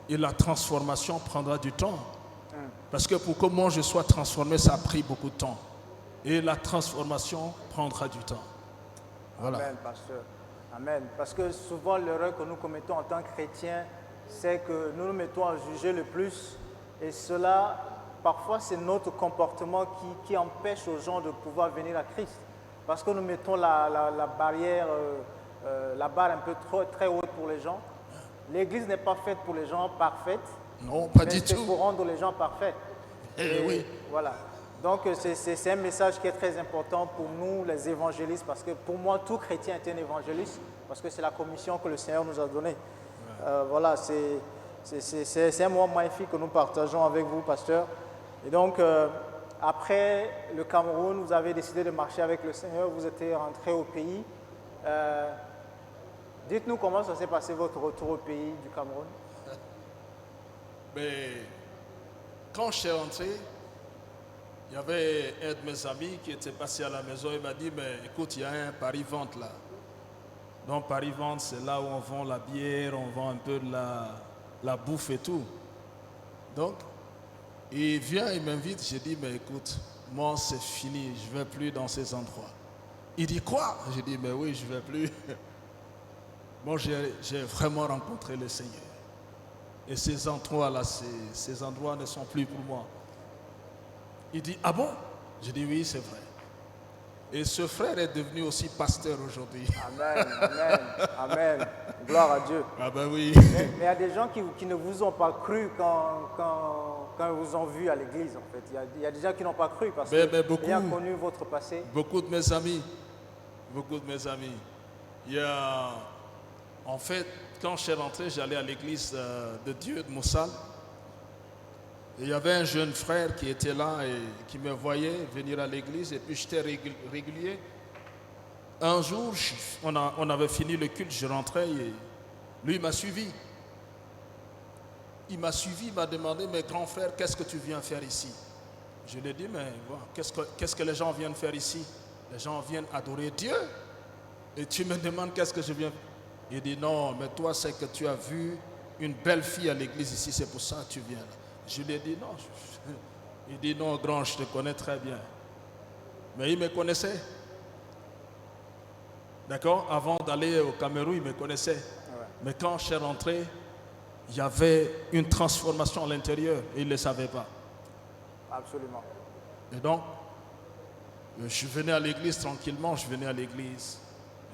Et la transformation prendra du temps. Parce que pour que moi je sois transformé, ça a pris beaucoup de temps. Et la transformation prendra du temps. Voilà.
Amen, pasteur. Amen. Parce que souvent l'erreur que nous commettons en tant que chrétiens, c'est que nous nous mettons à juger le plus. Et cela, parfois, c'est notre comportement qui empêche aux gens de pouvoir venir à Christ. Parce que nous mettons la barrière, la barre un peu très haute pour les gens. L'église n'est pas faite pour les gens parfaits.
Non, pas du tout.
C'est pour rendre les gens parfaits.
Et oui.
Voilà. Donc, c'est un message qui est très important pour nous, les évangélistes, parce que pour moi, tout chrétien est un évangéliste, parce que c'est la commission que le Seigneur nous a donnée. Voilà, c'est un moment magnifique que nous partageons avec vous, pasteur. Et donc, après le Cameroun, vous avez décidé de marcher avec le Seigneur, vous êtes rentré au pays. Dites-nous comment ça s'est passé votre retour au pays du Cameroun.
Mais quand je suis rentré, il y avait un de mes amis qui était passé à la maison. Il m'a dit, mais écoute, il y a un Paris-Vente là. Donc Paris-Vente, c'est là où on vend la bière, on vend un peu de la bouffe et tout. Donc, il vient, il m'invite. J'ai dit, mais écoute, moi c'est fini, je ne vais plus dans ces endroits. Il dit quoi? J'ai dit, mais oui, je ne vais plus. Moi, j'ai vraiment rencontré le Seigneur. Et ces endroits-là, ces endroits ne sont plus pour moi. Il dit, ah bon? J'ai dit, oui, c'est vrai. Et ce frère est devenu aussi pasteur aujourd'hui.
Amen, amen, amen. Gloire à Dieu.
Ah ben oui.
Mais il y a des gens qui ne vous ont pas cru quand ils vous ont vu à l'église, en fait. Il y a des gens qui n'ont pas cru parce qu'ils ont connu votre passé.
Beaucoup de mes amis, il y a, en fait, quand je suis rentré, j'allais à l'église de Dieu de Moussal. Et il y avait un jeune frère qui était là et qui me voyait venir à l'église et puis j'étais régulier. Un jour, on avait fini le culte, je rentrais et lui m'a suivi. Il m'a suivi, il m'a demandé, mais grand frère, qu'est-ce que tu viens faire ici? Je lui ai dit, mais bon, qu'est-ce que les gens viennent faire ici? Les gens viennent adorer Dieu. Et tu me demandes qu'est-ce que je viens faire? Il dit, non, mais toi, c'est que tu as vu une belle fille à l'église ici, c'est pour ça que tu viens là. Je lui ai dit, non. Il dit, non, grand, je te connais très bien. Mais il me connaissait. D'accord? Avant d'aller au Cameroun, il me connaissait. Ouais. Mais quand je suis rentré, il y avait une transformation à l'intérieur et il ne le savait pas.
Absolument.
Et donc, je venais à l'église tranquillement, je venais à l'église.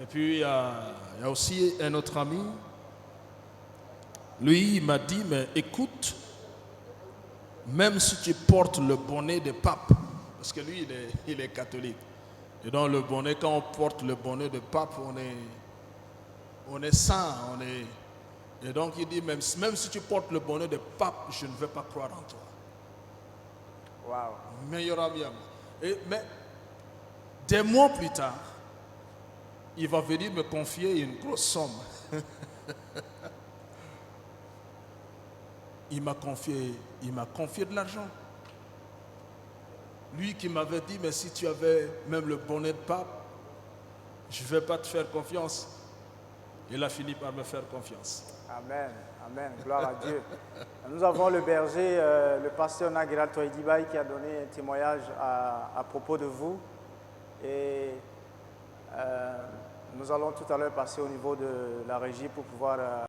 Et puis, il y a aussi un autre ami. Lui, il m'a dit, mais écoute, même si tu portes le bonnet de pape, parce que lui, il est catholique. Et dans le bonnet, quand on porte le bonnet de pape, on est saint. Et donc, il dit, même si tu portes le bonnet de pape, je ne vais pas croire en toi.
Wow.
Meilleur ami. Mais des mois plus tard, il va venir me confier une grosse somme. Il m'a confié de l'argent. Lui qui m'avait dit, mais si tu avais même le bonnet de pape, je ne vais pas te faire confiance. Il a fini par me faire confiance.
Amen, amen, gloire à Dieu. Nous avons le berger, le pasteur Nagiral Toidibaï qui a donné un témoignage à propos de vous. Et nous allons tout à l'heure passer au niveau de la régie pour pouvoir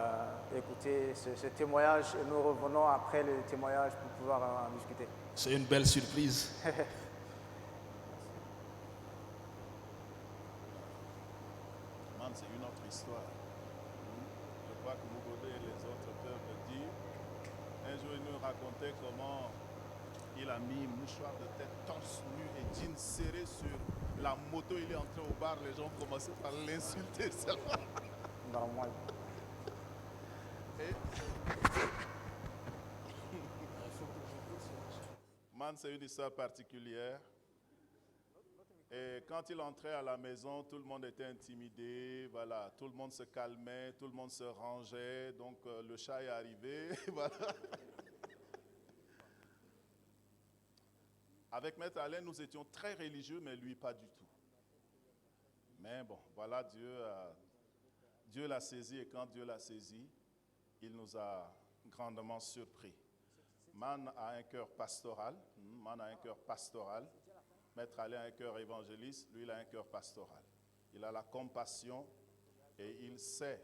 écouter ce témoignage et nous revenons après le témoignage pour pouvoir en discuter.
C'est une belle surprise.
C'est une autre histoire. Je crois que Mougodé et les autres peuvent le dire. Un jour, il nous racontait comment il a mis mouchoir de tête torse nu et jeans serré sur la moto. Il est entré au bar, les gens commençaient par l'insulter seulement.
Normal.
Man, c'est une histoire particulière. Et quand il entrait à la maison, tout le monde était intimidé, voilà, tout le monde se calmait, tout le monde se rangeait, donc le chat est arrivé, voilà. Avec Maître Alain, nous étions très religieux, mais lui, pas du tout. Mais bon, voilà, Dieu l'a saisi, et quand Dieu l'a saisi, il nous a grandement surpris. Man a un cœur pastoral, Maître Alain a un cœur évangéliste, lui il a un cœur pastoral. Il a la compassion et il sait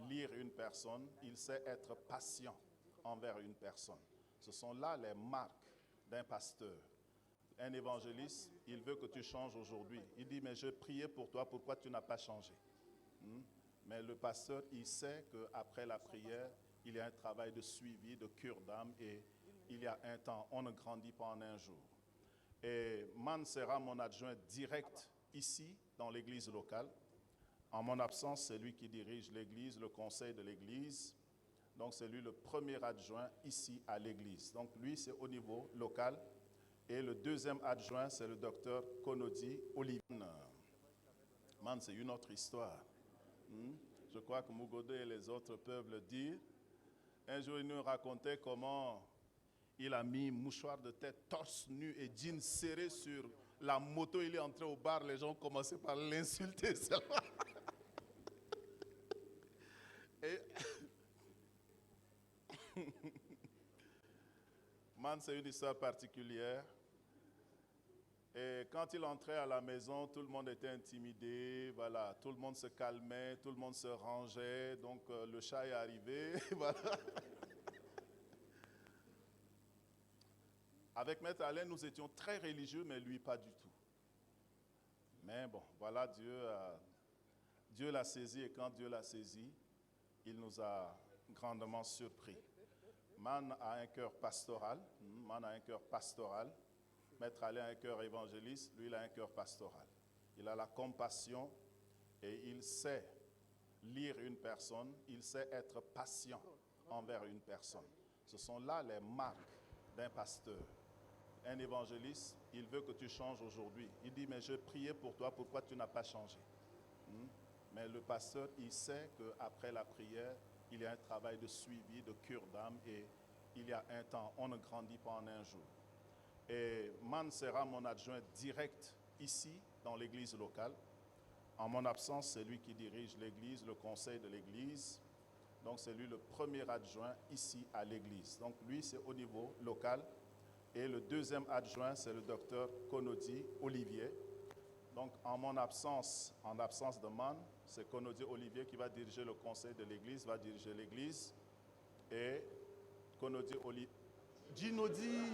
lire une personne, il sait être patient envers une personne. Ce sont là les marques d'un pasteur. Un évangéliste, il veut que tu changes aujourd'hui. Il dit, mais je priais pour toi, pourquoi tu n'as pas changé? Mais le pasteur, il sait qu'après la prière, il y a un travail de suivi, de cure d'âme et il y a un temps, on ne grandit pas en un jour. Et Man sera mon adjoint direct ici, dans l'église locale. En mon absence, c'est lui qui dirige l'église, le conseil de l'église. Donc, c'est lui le premier adjoint ici à l'église. Donc, lui, c'est au niveau local. Et le deuxième adjoint, c'est le docteur Konodi Olivier. Man, c'est une autre histoire. Je crois que Mougodé et les autres peuvent le dire. Un jour, il nous racontait comment il a mis mouchoir de tête, torse nu et jeans serré sur la moto. Il est entré au bar, les gens commençaient par l'insulter seulement. Man, c'est une histoire particulière. Et quand il entrait à la maison, tout le monde était intimidé, voilà, tout le monde se calmait, tout le monde se rangeait, donc le chat est arrivé, voilà. Avec Maître Alain, nous étions très religieux, mais lui, pas du tout. Mais bon, voilà, Dieu l'a saisi, et quand Dieu l'a saisi, il nous a grandement surpris. Man a un cœur pastoral, Maître Alain a un cœur évangéliste, lui il a un cœur pastoral. Il a la compassion et il sait lire une personne, il sait être patient envers une personne. Ce sont là les marques d'un pasteur. Un évangéliste, il veut que tu changes aujourd'hui. Il dit, mais je priais pour toi, pourquoi tu n'as pas changé? Mais le pasteur, il sait qu'après la prière, il y a un travail de suivi, de cure d'âme, et il y a un temps, on ne grandit pas en un jour. Et Man sera mon adjoint direct ici, dans l'église locale. En mon absence, c'est lui qui dirige l'église, le conseil de l'église. Donc c'est lui le premier adjoint ici à l'église. Donc lui, c'est au niveau local. Et le deuxième adjoint, c'est le docteur Konodi Olivier. Donc en mon absence, en l'absence de Man, c'est Konodi Olivier qui va diriger le conseil de l'église, va diriger l'église. Et Konodi Olivier... Ginodi!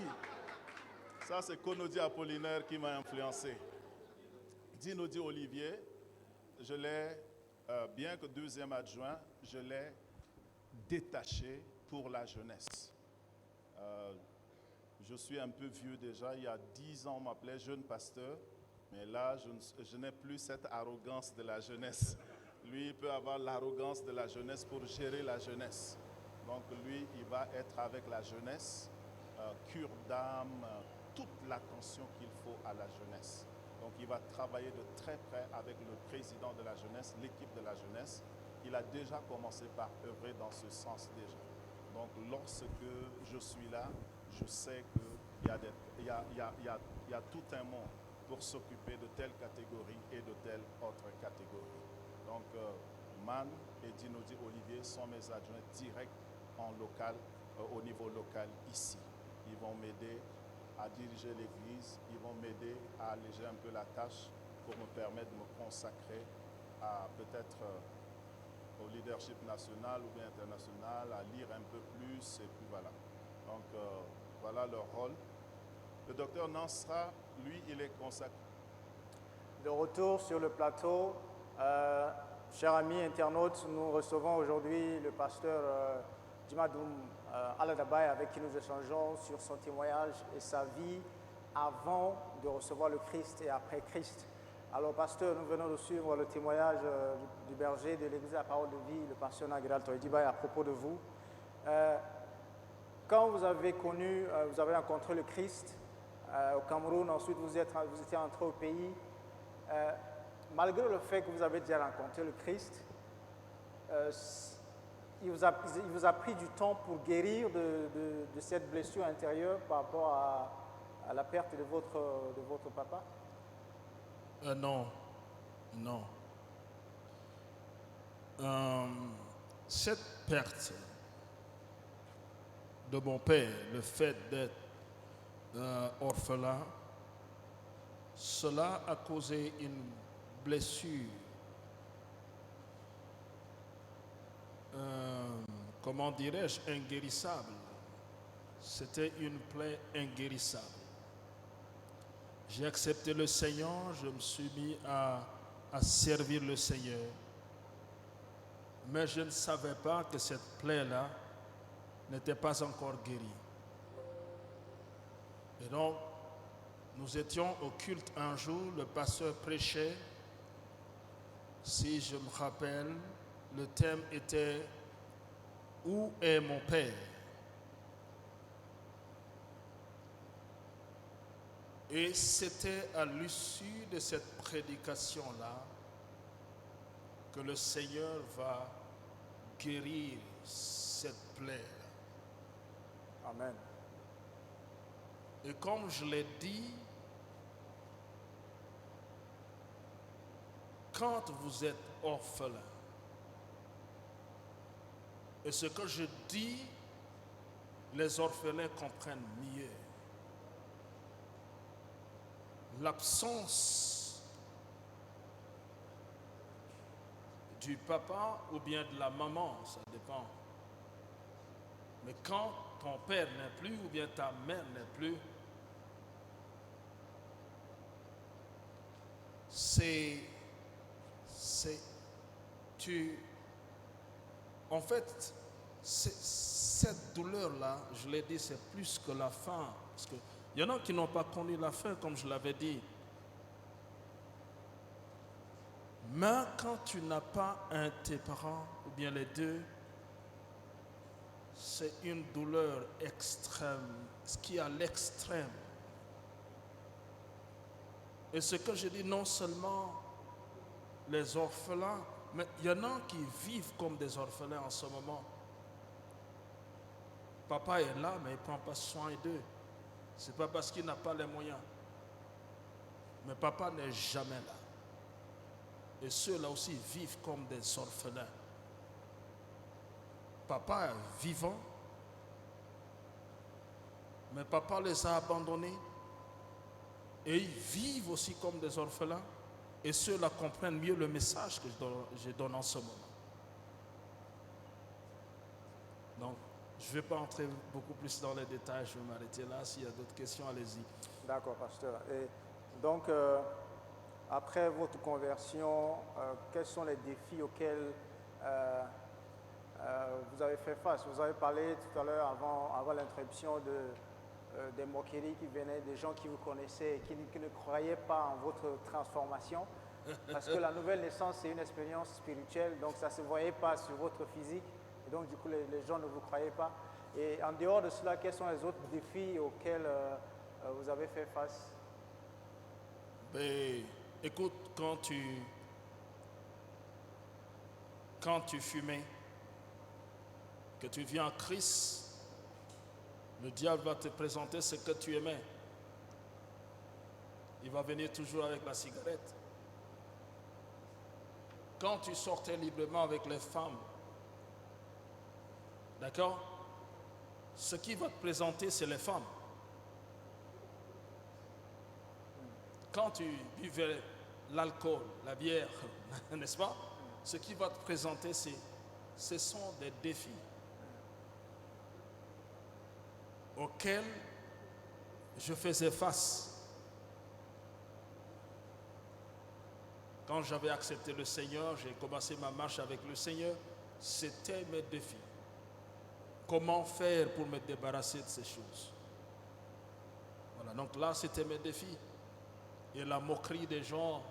Ça, c'est Konodi Apollinaire qui m'a influencé. Ginodi Olivier, je l'ai, bien que deuxième adjoint, je l'ai détaché pour la jeunesse. Je suis un peu vieux déjà. Il y a 10 ans, on m'appelait jeune pasteur. Mais là, je n'ai plus cette arrogance de la jeunesse. Lui, il peut avoir l'arrogance de la jeunesse pour gérer la jeunesse. Donc lui, il va être avec la jeunesse, cure d'âme, toute l'attention qu'il faut à la jeunesse. Donc il va travailler de très près avec le président de la jeunesse, l'équipe de la jeunesse. Il a déjà commencé par œuvrer dans ce sens déjà. Donc lorsque je suis là, je sais qu'il y a tout un monde pour s'occuper de telle catégorie et de telle autre catégorie. Donc Man et Ginodi Olivier sont mes adjoints directs en local, au niveau local ici. Ils vont m'aider à diriger l'église, ils vont m'aider à alléger un peu la tâche pour me permettre de me consacrer à peut-être au leadership national ou bien international, à lire un peu plus et puis voilà. Donc voilà leur rôle. Le docteur Nansra, lui, il est consacré.
De retour sur le plateau, chers amis internautes, nous recevons aujourd'hui le pasteur Djimadoum Aladabay avec qui nous échangeons sur son témoignage et sa vie avant de recevoir le Christ et après Christ. Alors pasteur, nous venons de suivre le témoignage du berger de l'église de la parole de vie, le pasteur Nagiral Toydibay, à propos de vous. Quand vous avez rencontré le Christ au Cameroun, ensuite vous étiez entré au pays, malgré le fait que vous avez déjà rencontré le Christ, il vous a pris du temps pour guérir de cette blessure intérieure par rapport à la perte de votre papa?
Non. Cette perte de mon père, le fait d'être orphelin, cela a causé une blessure, comment dirais-je, inguérissable. C'était une plaie inguérissable. J'ai accepté le Seigneur, je me suis mis à servir le Seigneur. Mais je ne savais pas que cette plaie-là n'était pas encore guérie. Et donc, nous étions au culte un jour, le pasteur prêchait. Si je me rappelle, le thème était « Où est mon Père ?» Et c'était à l'issue de cette prédication-là que le Seigneur va guérir cette plaie.
Amen.
Et comme je l'ai dit, quand vous êtes orphelin, et ce que je dis, les orphelins comprennent mieux. l'absence du papa ou bien de la maman, ça dépend. Mais quand ton père n'est plus ou bien ta mère n'est plus, en fait, cette douleur-là, je l'ai dit, c'est plus que la faim. Parce qu'il y en a qui n'ont pas connu la faim, comme je l'avais dit. Mais quand tu n'as pas un de tes parents, ou bien les deux, c'est une douleur extrême, ce qui est à l'extrême. Et ce que je dis, non seulement les orphelins, mais il y en a qui vivent comme des orphelins en ce moment. Papa est là, mais il ne prend pas soin d'eux. Ce n'est pas parce qu'il n'a pas les moyens. Mais papa n'est jamais là. Et ceux-là aussi vivent comme des orphelins. Papa est vivant, mais papa les a abandonnés. Et ils vivent aussi comme des orphelins. Et ceux-là comprennent mieux le message que je donne en ce moment. Donc, je ne vais pas entrer beaucoup plus dans les détails, je vais m'arrêter là. S'il y a d'autres questions, allez-y.
D'accord, pasteur. Et donc, après votre conversion, quels sont les défis auxquels vous avez fait face? Vous avez parlé tout à l'heure, avant l'interruption, des moqueries qui venaient des gens qui vous connaissaient et qui ne croyaient pas en votre transformation. Parce que la nouvelle naissance, c'est une expérience spirituelle, donc ça ne se voyait pas sur votre physique. Et donc, du coup, les gens ne vous croyaient pas. Et en dehors de cela, quels sont les autres défis auxquels vous avez fait face?
Ben, écoute, quand tu fumais, que tu viens en Christ, le diable va te présenter ce que tu aimais. Il va venir toujours avec la cigarette. Quand tu sortais librement avec les femmes, d'accord? Ce qui va te présenter, c'est les femmes. Quand tu buvais l'alcool, la bière, n'est-ce pas? Ce qui va te présenter, ce sont des défis auxquels je faisais face. Quand j'avais accepté le Seigneur, j'ai commencé ma marche avec le Seigneur, c'était mes défis. Comment faire pour me débarrasser de ces choses? Voilà, donc là, c'était mes défis. Et la moquerie des gens.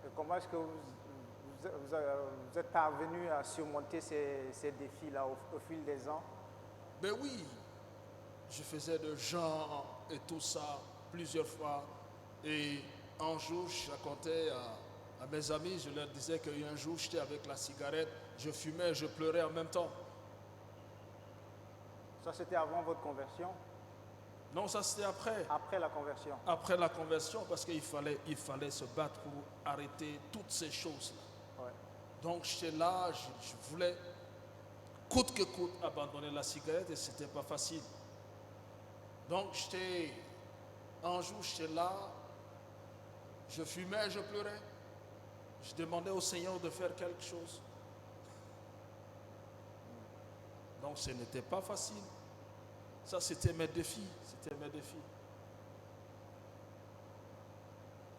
Et comment est-ce que vous êtes parvenu à surmonter ces défis-là au fil des ans?
Ben oui, je faisais de jeûnes et tout ça plusieurs fois. Et un jour, je racontais à mes amis, je leur disais qu'un jour, j'étais avec la cigarette, je fumais, je pleurais en même temps.
Ça, c'était avant votre conversion?
Non, ça c'était après.
Après la conversion?
Après la conversion, parce qu'il fallait se battre pour arrêter toutes ces choses-là.
Ouais.
Donc j'étais là, je voulais coûte que coûte abandonner la cigarette et c'était pas facile. Donc un jour j'étais là, je fumais, je pleurais. Je demandais au Seigneur de faire quelque chose. Donc ce n'était pas facile. Ça, c'était mes défis. C'était mes défis.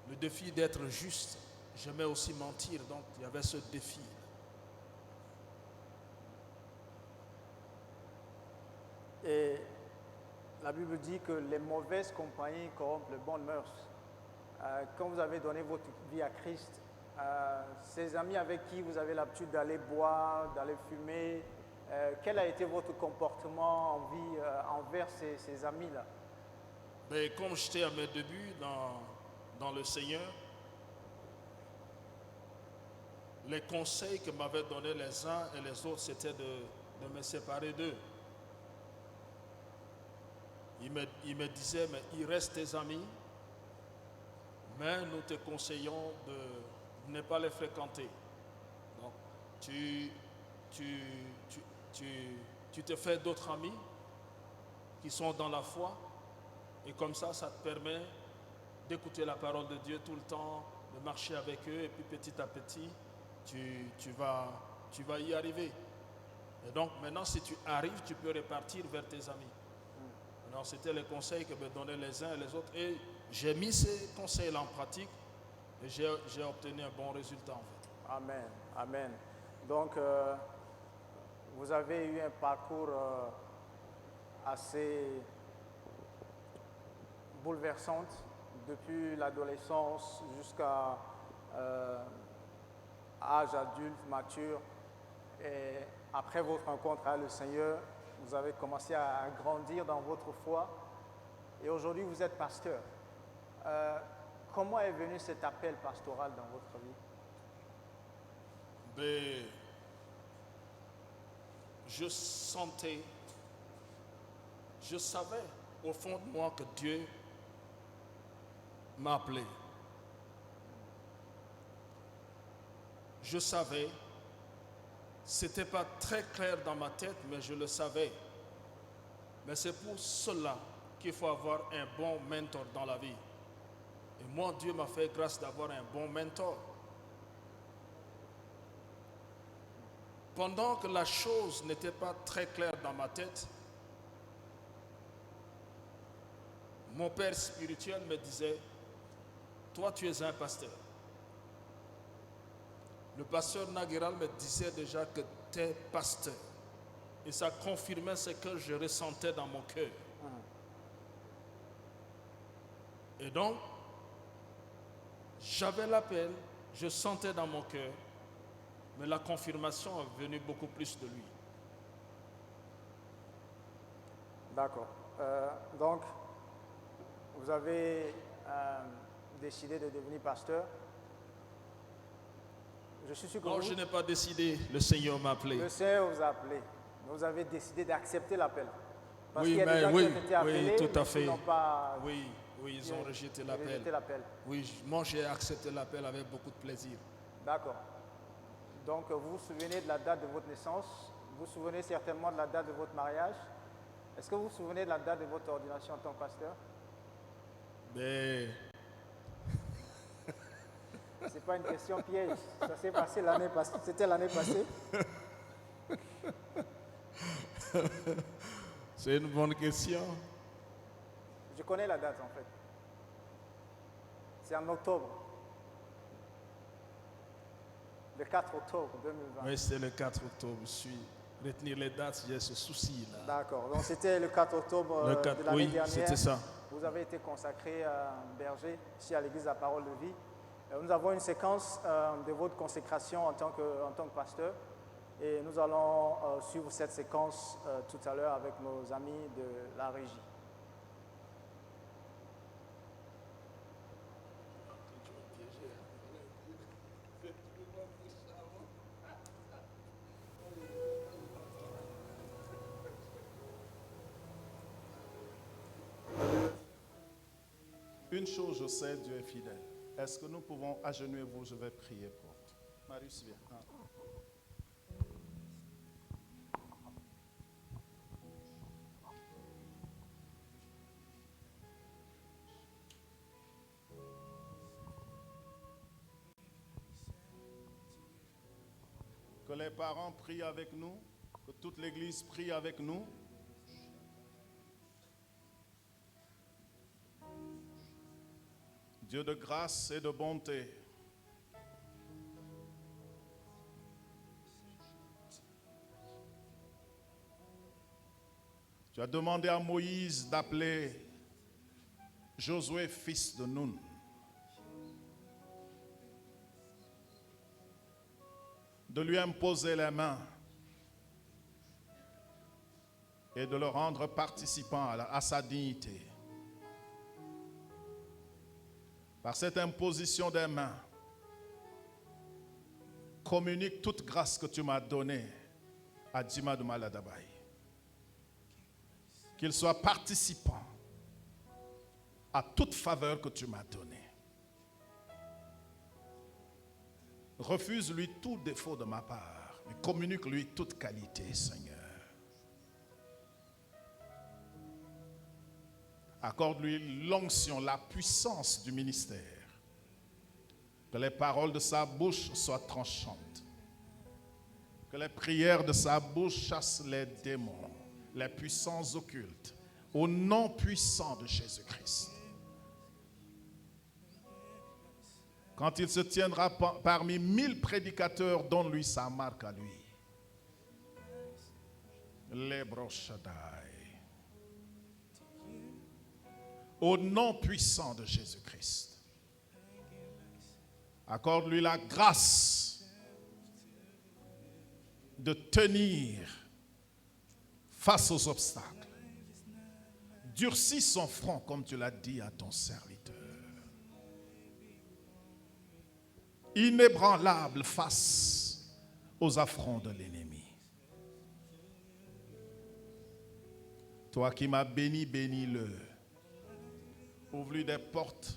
Le défi d'être juste. J'aimais aussi mentir, donc il y avait ce défi.
Et la Bible dit que les mauvaises compagnies corrompent les bonnes mœurs. Quand vous avez donné votre vie à Christ, ces amis avec qui vous avez l'habitude d'aller boire, d'aller fumer, quel a été votre comportement envers ces amis-là?
Mais comme j'étais à mes débuts dans le Seigneur, les conseils que m'avaient donnés les uns et les autres, c'était de me séparer d'eux. Ils me disaient, mais il reste tes amis, mais nous te conseillons de ne pas les fréquenter. Donc, tu te fais d'autres amis qui sont dans la foi Et comme ça te permet d'écouter la parole de Dieu tout le temps, de marcher avec eux, et puis petit à petit, tu vas y arriver. Et donc maintenant, si tu arrives, tu peux repartir vers tes amis. Alors c'était les conseils que me donnaient les uns et les autres. Et j'ai mis ces conseils-là en pratique et j'ai obtenu un bon résultat en fait.
Amen, amen. Donc, vous avez eu un parcours assez bouleversant depuis l'adolescence jusqu'à âge adulte, mature. Et après votre rencontre avec le Seigneur, vous avez commencé à grandir dans votre foi. Et aujourd'hui, vous êtes pasteur. Comment est venu cet appel pastoral dans votre vie?
Mais je savais au fond de moi que Dieu m'a appelé. Je savais, c'était pas très clair dans ma tête, mais je le savais. Mais c'est pour cela qu'il faut avoir un bon mentor dans la vie. Et moi, Dieu m'a fait grâce d'avoir un bon mentor. Pendant que la chose n'était pas très claire dans ma tête, mon père spirituel me disait, toi tu es un pasteur. Le pasteur Naguéral me disait déjà que tu es pasteur. Et ça confirmait ce que je ressentais dans mon cœur. Et donc, j'avais l'appel, je sentais dans mon cœur, mais la confirmation est venue beaucoup plus de lui.
D'accord. Donc, vous avez décidé de devenir pasteur. Je suis sûr que
non, je n'ai pas décidé, le Seigneur m'a appelé.
Le Seigneur vous a appelé. Vous avez décidé d'accepter l'appel.
Parce oui, mais oui, oui, tout à fait. Oui, ils ont rejeté l'appel. Oui, moi j'ai accepté l'appel avec beaucoup de plaisir.
D'accord. Donc vous vous souvenez de la date de votre naissance, vous vous souvenez certainement de la date de votre mariage. Est-ce que vous vous souvenez de la date de votre ordination en tant que pasteur?
Mais...
C'est pas une question piège. Ça s'est passé l'année passée. C'était l'année passée.
C'est une bonne question.
Je connais la date en fait. C'est en octobre. Le 4 octobre 2020.
Oui, c'est le 4 octobre. Retenir les dates, j'ai ce souci-là.
D'accord. Donc c'était le 4 octobre de l'année dernière.
Oui, c'était ça.
Vous avez été consacré à un berger ici à l'église La Parole de Vie. Nous avons une séquence de votre consécration en tant que pasteur. Et nous allons suivre cette séquence tout à l'heure avec nos amis de la régie.
Une chose je sais, Dieu est fidèle. Est-ce que nous pouvons agenouiller-vous? Je vais prier pour vous. Marius, viens. Que les parents prient avec nous, que toute l'église prie avec nous. Dieu de grâce et de bonté, tu as demandé à Moïse d'appeler Josué, fils de Nun. De lui imposer les mains et de le rendre participant à sa dignité. Par cette imposition des mains, communique toute grâce que tu m'as donnée à Djima de Maladabaye. Qu'il soit participant à toute faveur que tu m'as donnée. Refuse-lui tout défaut de ma part, mais communique-lui toute qualité, Seigneur. Accorde-lui l'onction, la puissance du ministère. Que les paroles de sa bouche soient tranchantes. Que les prières de sa bouche chassent les démons, les puissances occultes. Au nom puissant de Jésus-Christ. Quand il se tiendra parmi 1000 prédicateurs, donne-lui sa marque à lui. Lebroshadai. Au nom puissant de Jésus-Christ. Accorde-lui la grâce de tenir face aux obstacles. Durcis son front comme tu l'as dit à ton serviteur. Inébranlable face aux affronts de l'ennemi. Toi qui m'as béni, bénis-le. Ouvre-lui des portes.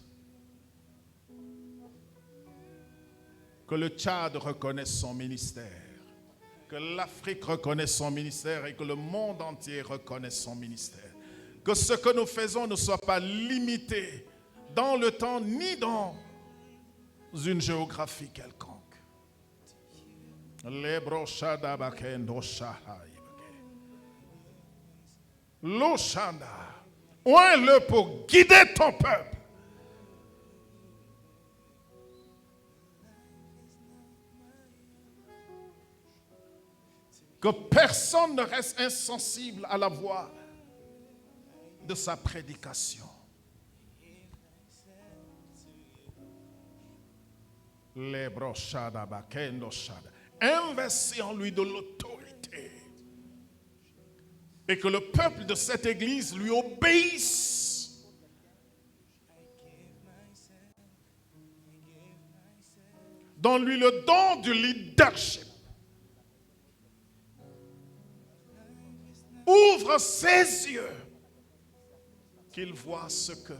Que le Tchad reconnaisse son ministère. Que l'Afrique reconnaisse son ministère et que le monde entier reconnaisse son ministère. Que ce que nous faisons ne soit pas limité dans le temps ni dans une géographie quelconque. L'Oshanda, oins-le pour guider ton peuple. Que personne ne reste insensible à la voix de sa prédication. Investis en lui de l'autorité. Et que le peuple de cette église lui obéisse. Donne-lui le don du leadership. Ouvre ses yeux. Qu'il voit ce que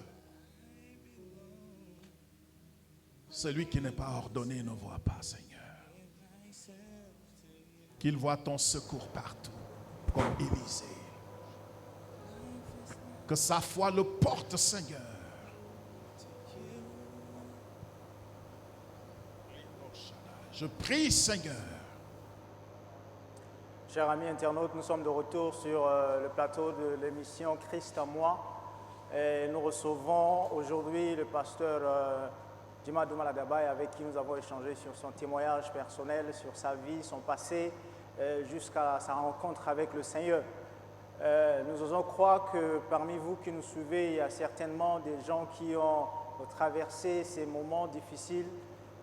celui qui n'est pas ordonné ne voit pas, Seigneur. Qu'il voit ton secours partout, comme Élisée. Que sa foi le porte, Seigneur. Je prie, Seigneur.
Chers amis internautes, nous sommes de retour sur le plateau de l'émission Christ en moi. Et nous recevons aujourd'hui le pasteur Djima Doumalagabay avec qui nous avons échangé sur son témoignage personnel, sur sa vie, son passé, jusqu'à sa rencontre avec le Seigneur. Nous osons croire que parmi vous qui nous suivez, il y a certainement des gens qui ont traversé ces moments difficiles,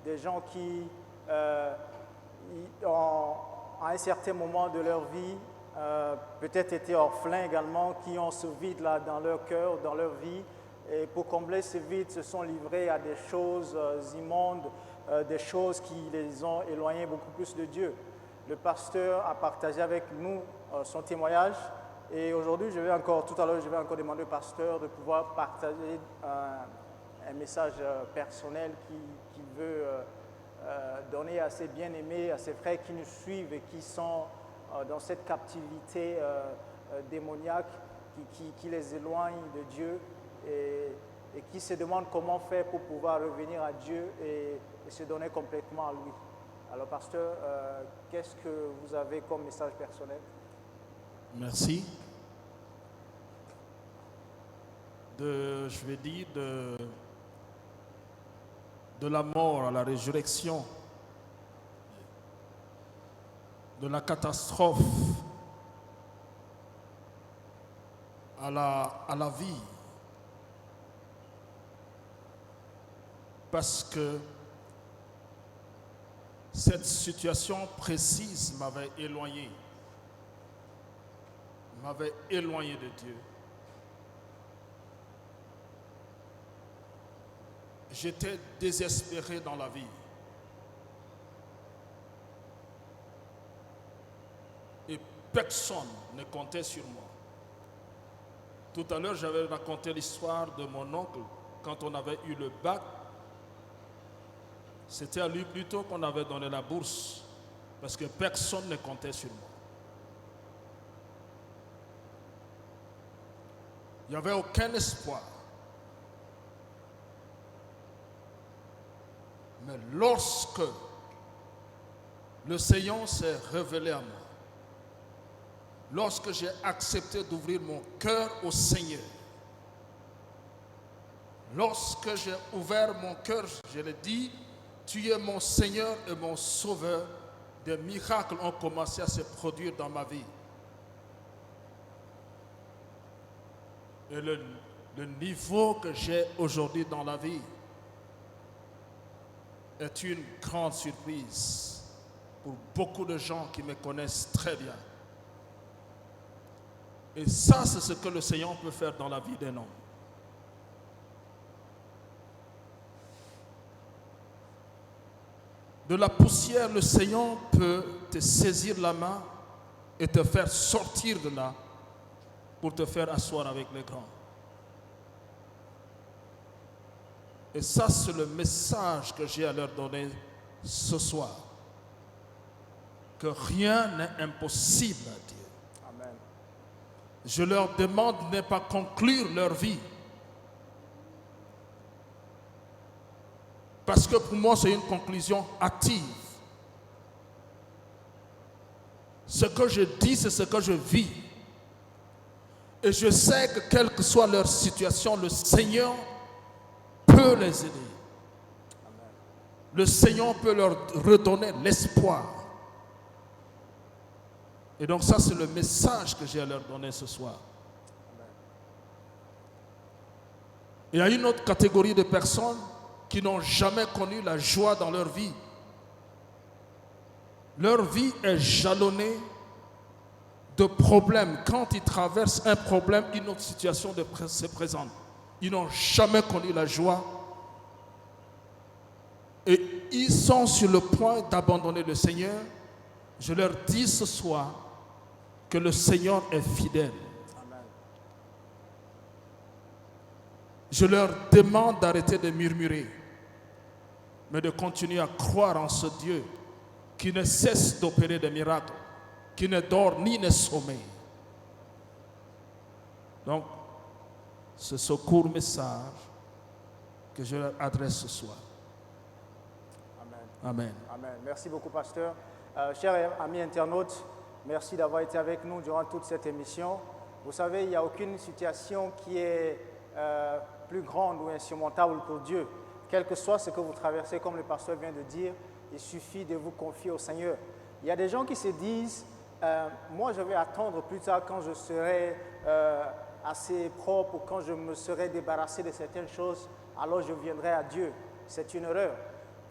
des gens qui ont, à un certain moment de leur vie, peut-être été orphelins également, qui ont ce vide-là dans leur cœur, dans leur vie. Et pour combler ce vide, se sont livrés à des choses immondes, des choses qui les ont éloignés beaucoup plus de Dieu. Le pasteur a partagé avec nous son témoignage. Et aujourd'hui, tout à l'heure, je vais encore demander au pasteur de pouvoir partager un message personnel qu'il veut donner à ses bien-aimés, à ses frères qui nous suivent et qui sont dans cette captivité démoniaque qui les éloigne de Dieu et qui se demandent comment faire pour pouvoir revenir à Dieu et se donner complètement à lui. Alors, pasteur, qu'est-ce que vous avez comme message personnel?
Merci. Je vais dire de la mort à la résurrection, de la catastrophe à la vie. Parce que cette situation précise m'avait éloigné de Dieu. J'étais désespéré dans la vie. Et personne ne comptait sur moi. Tout à l'heure, j'avais raconté l'histoire de mon oncle quand on avait eu le bac. C'était à lui plutôt qu'on avait donné la bourse parce que personne ne comptait sur moi. Il n'y avait aucun espoir. Mais lorsque le Seigneur s'est révélé à moi, lorsque j'ai accepté d'ouvrir mon cœur au Seigneur, lorsque j'ai ouvert mon cœur, je l'ai dit, tu es mon Seigneur et mon Sauveur, des miracles ont commencé à se produire dans ma vie. Et le niveau que j'ai aujourd'hui dans la vie est une grande surprise pour beaucoup de gens qui me connaissent très bien. Et ça, c'est ce que le Seigneur peut faire dans la vie d'un homme. De la poussière, le Seigneur peut te saisir la main et te faire sortir de là pour te faire asseoir avec les grands. Et ça, c'est le message que j'ai à leur donner ce soir. Que rien n'est impossible à Dieu.
Amen.
Je leur demande de ne pas conclure leur vie. Parce que pour moi, c'est une conclusion active. Ce que je dis, c'est ce que je vis. Et je sais que quelle que soit leur situation, le Seigneur peut les aider.
Amen.
Le Seigneur peut leur redonner l'espoir. Et donc ça, c'est le message que j'ai à leur donner ce soir.
Amen.
Il y a une autre catégorie de personnes qui n'ont jamais connu la joie dans leur vie. Leur vie est jalonnée de problèmes. Quand ils traversent un problème, une autre situation se présente. Ils n'ont jamais connu la joie. Et ils sont sur le point d'abandonner le Seigneur. Je leur dis ce soir que le Seigneur est fidèle.
Amen.
Je leur demande d'arrêter de murmurer, mais de continuer à croire en ce Dieu qui ne cesse d'opérer des miracles, qui ne dort ni ne sommeille. Donc, c'est ce court message que je leur adresse ce soir.
Amen.
Amen.
Amen. Merci beaucoup, pasteur. Chers amis internautes, merci d'avoir été avec nous durant toute cette émission. Vous savez, il n'y a aucune situation qui est plus grande ou insurmontable pour Dieu. Quel que soit ce que vous traversez, comme le pasteur vient de dire, il suffit de vous confier au Seigneur. Il y a des gens qui se disent, moi je vais attendre plus tard quand je serai assez propre ou quand je me serai débarrassé de certaines choses, alors je viendrai à Dieu. C'est une erreur.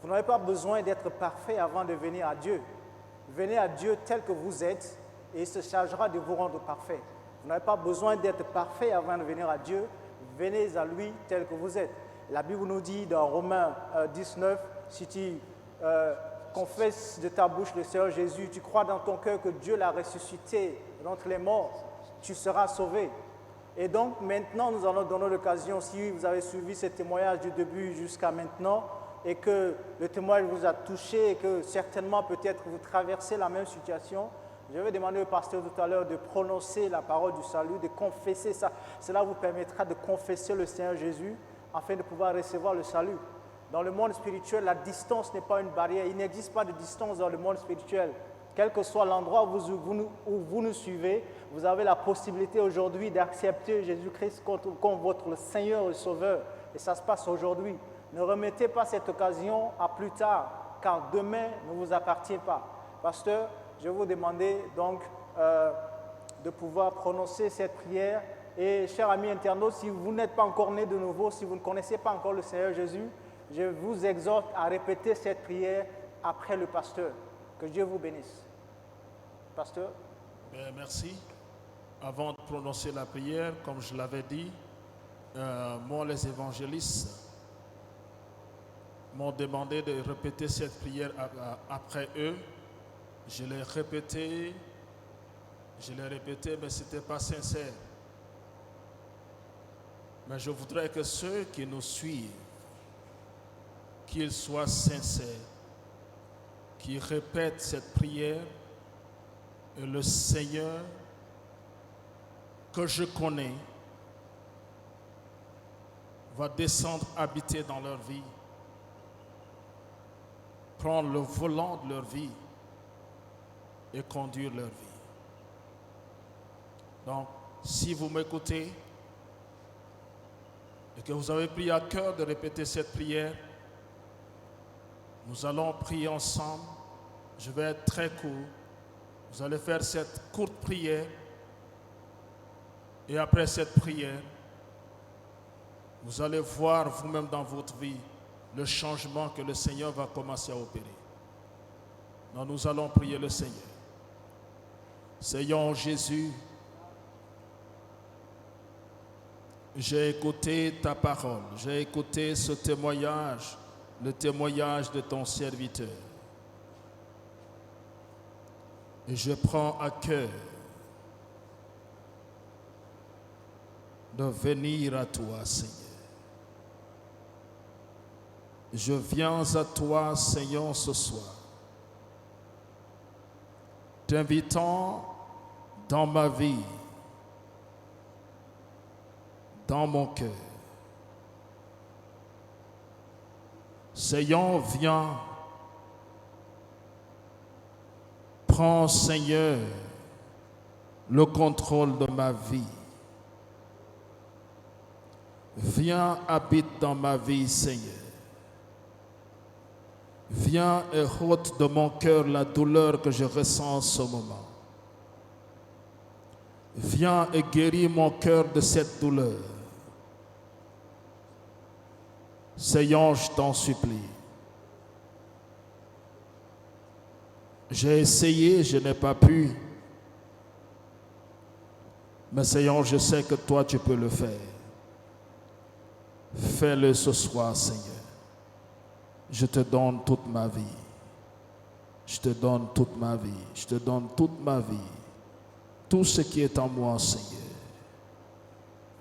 Vous n'avez pas besoin d'être parfait avant de venir à Dieu. Venez à Dieu tel que vous êtes et il se chargera de vous rendre parfait. Vous n'avez pas besoin d'être parfait avant de venir à Dieu. Venez à lui tel que vous êtes. La Bible nous dit dans Romains 19, si tu confesses de ta bouche le Seigneur Jésus, tu crois dans ton cœur que Dieu l'a ressuscité d'entre les morts, tu seras sauvé. Et donc maintenant, nous allons donner l'occasion, si vous avez suivi ce témoignage du début jusqu'à maintenant, et que le témoignage vous a touché et que certainement peut-être vous traversez la même situation, je vais demander au pasteur tout à l'heure de prononcer la parole du salut, de confesser ça. Cela vous permettra de confesser le Seigneur Jésus afin de pouvoir recevoir le salut. Dans le monde spirituel, la distance n'est pas une barrière. Il n'existe pas de distance dans le monde spirituel. Quel que soit l'endroit où vous nous suivez, vous avez la possibilité aujourd'hui d'accepter Jésus-Christ comme votre Seigneur et Sauveur. Et ça se passe aujourd'hui. Ne remettez pas cette occasion à plus tard, car demain ne vous appartient pas. Pasteur, je vais vous demander donc de pouvoir prononcer cette prière. Et chers amis internautes, si vous n'êtes pas encore nés de nouveau, si vous ne connaissez pas encore le Seigneur Jésus, je vous exhorte à répéter cette prière après le pasteur. Que Dieu vous bénisse. Pasteur.
Merci. Avant de prononcer la prière, comme je l'avais dit, moi, les évangélistes m'ont demandé de répéter cette prière après eux. Je l'ai répété, mais ce n'était pas sincère. Mais je voudrais que ceux qui nous suivent, qu'ils soient sincères, qu'ils répètent cette prière, et le Seigneur que je connais va descendre habiter dans leur vie, prendre le volant de leur vie et conduire leur vie. Donc, si vous m'écoutez et que vous avez pris à cœur de répéter cette prière, nous allons prier ensemble. Je vais être très court. Vous allez faire cette courte prière et après cette prière, vous allez voir vous-même dans votre vie le changement que le Seigneur va commencer à opérer. Donc nous allons prier le Seigneur. Seigneur Jésus, j'ai écouté ta parole, j'ai écouté ce témoignage, le témoignage de ton serviteur. Et je prends à cœur de venir à toi, Seigneur. Je viens à toi, Seigneur, ce soir, t'invitant dans ma vie, dans mon cœur. Seigneur, viens, prends, Seigneur, le contrôle de ma vie. Viens, habite dans ma vie, Seigneur. Viens et ôte de mon cœur la douleur que je ressens en ce moment. Viens et guéris mon cœur de cette douleur. Seigneur, je t'en supplie. J'ai essayé, je n'ai pas pu. Mais Seigneur, je sais que toi, tu peux le faire. Fais-le ce soir, Seigneur. Je te donne toute ma vie. Je te donne toute ma vie. Je te donne toute ma vie. Tout ce qui est en moi, Seigneur.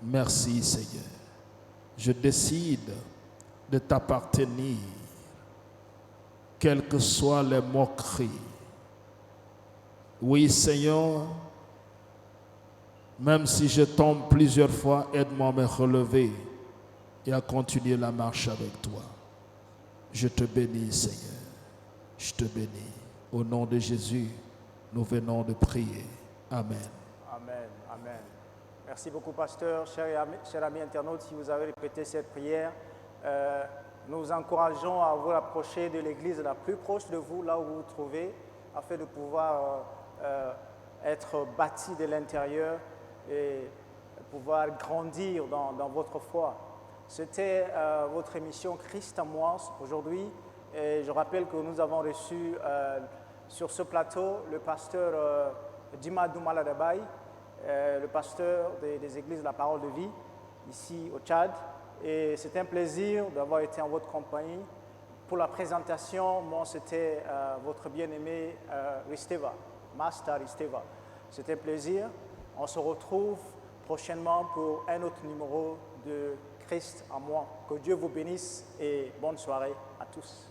Merci, Seigneur. Je décide de t'appartenir, quelles que soient les moqueries. Oui, Seigneur, même si je tombe plusieurs fois, aide-moi à me relever et à continuer la marche avec toi. Je te bénis, Seigneur. Je te bénis. Au nom de Jésus, nous venons de prier. Amen.
Amen. Amen. Merci beaucoup, pasteur. Chers amis internautes, si vous avez répété cette prière, nous vous encourageons à vous rapprocher de l'église la plus proche de vous, là où vous vous trouvez, afin de pouvoir être bâti de l'intérieur et pouvoir grandir dans votre foi. C'était votre émission Christ en moi aujourd'hui. Et je rappelle que nous avons reçu sur ce plateau le pasteur Dima Doumaladabaye, le pasteur des églises de la Parole de Vie, ici au Tchad. Et c'est un plaisir d'avoir été en votre compagnie. Pour la présentation, moi, c'était votre bien-aimé Risteva, Master Risteva. C'était un plaisir. On se retrouve prochainement pour un autre numéro de Christ en moi. Que Dieu vous bénisse et bonne soirée à tous.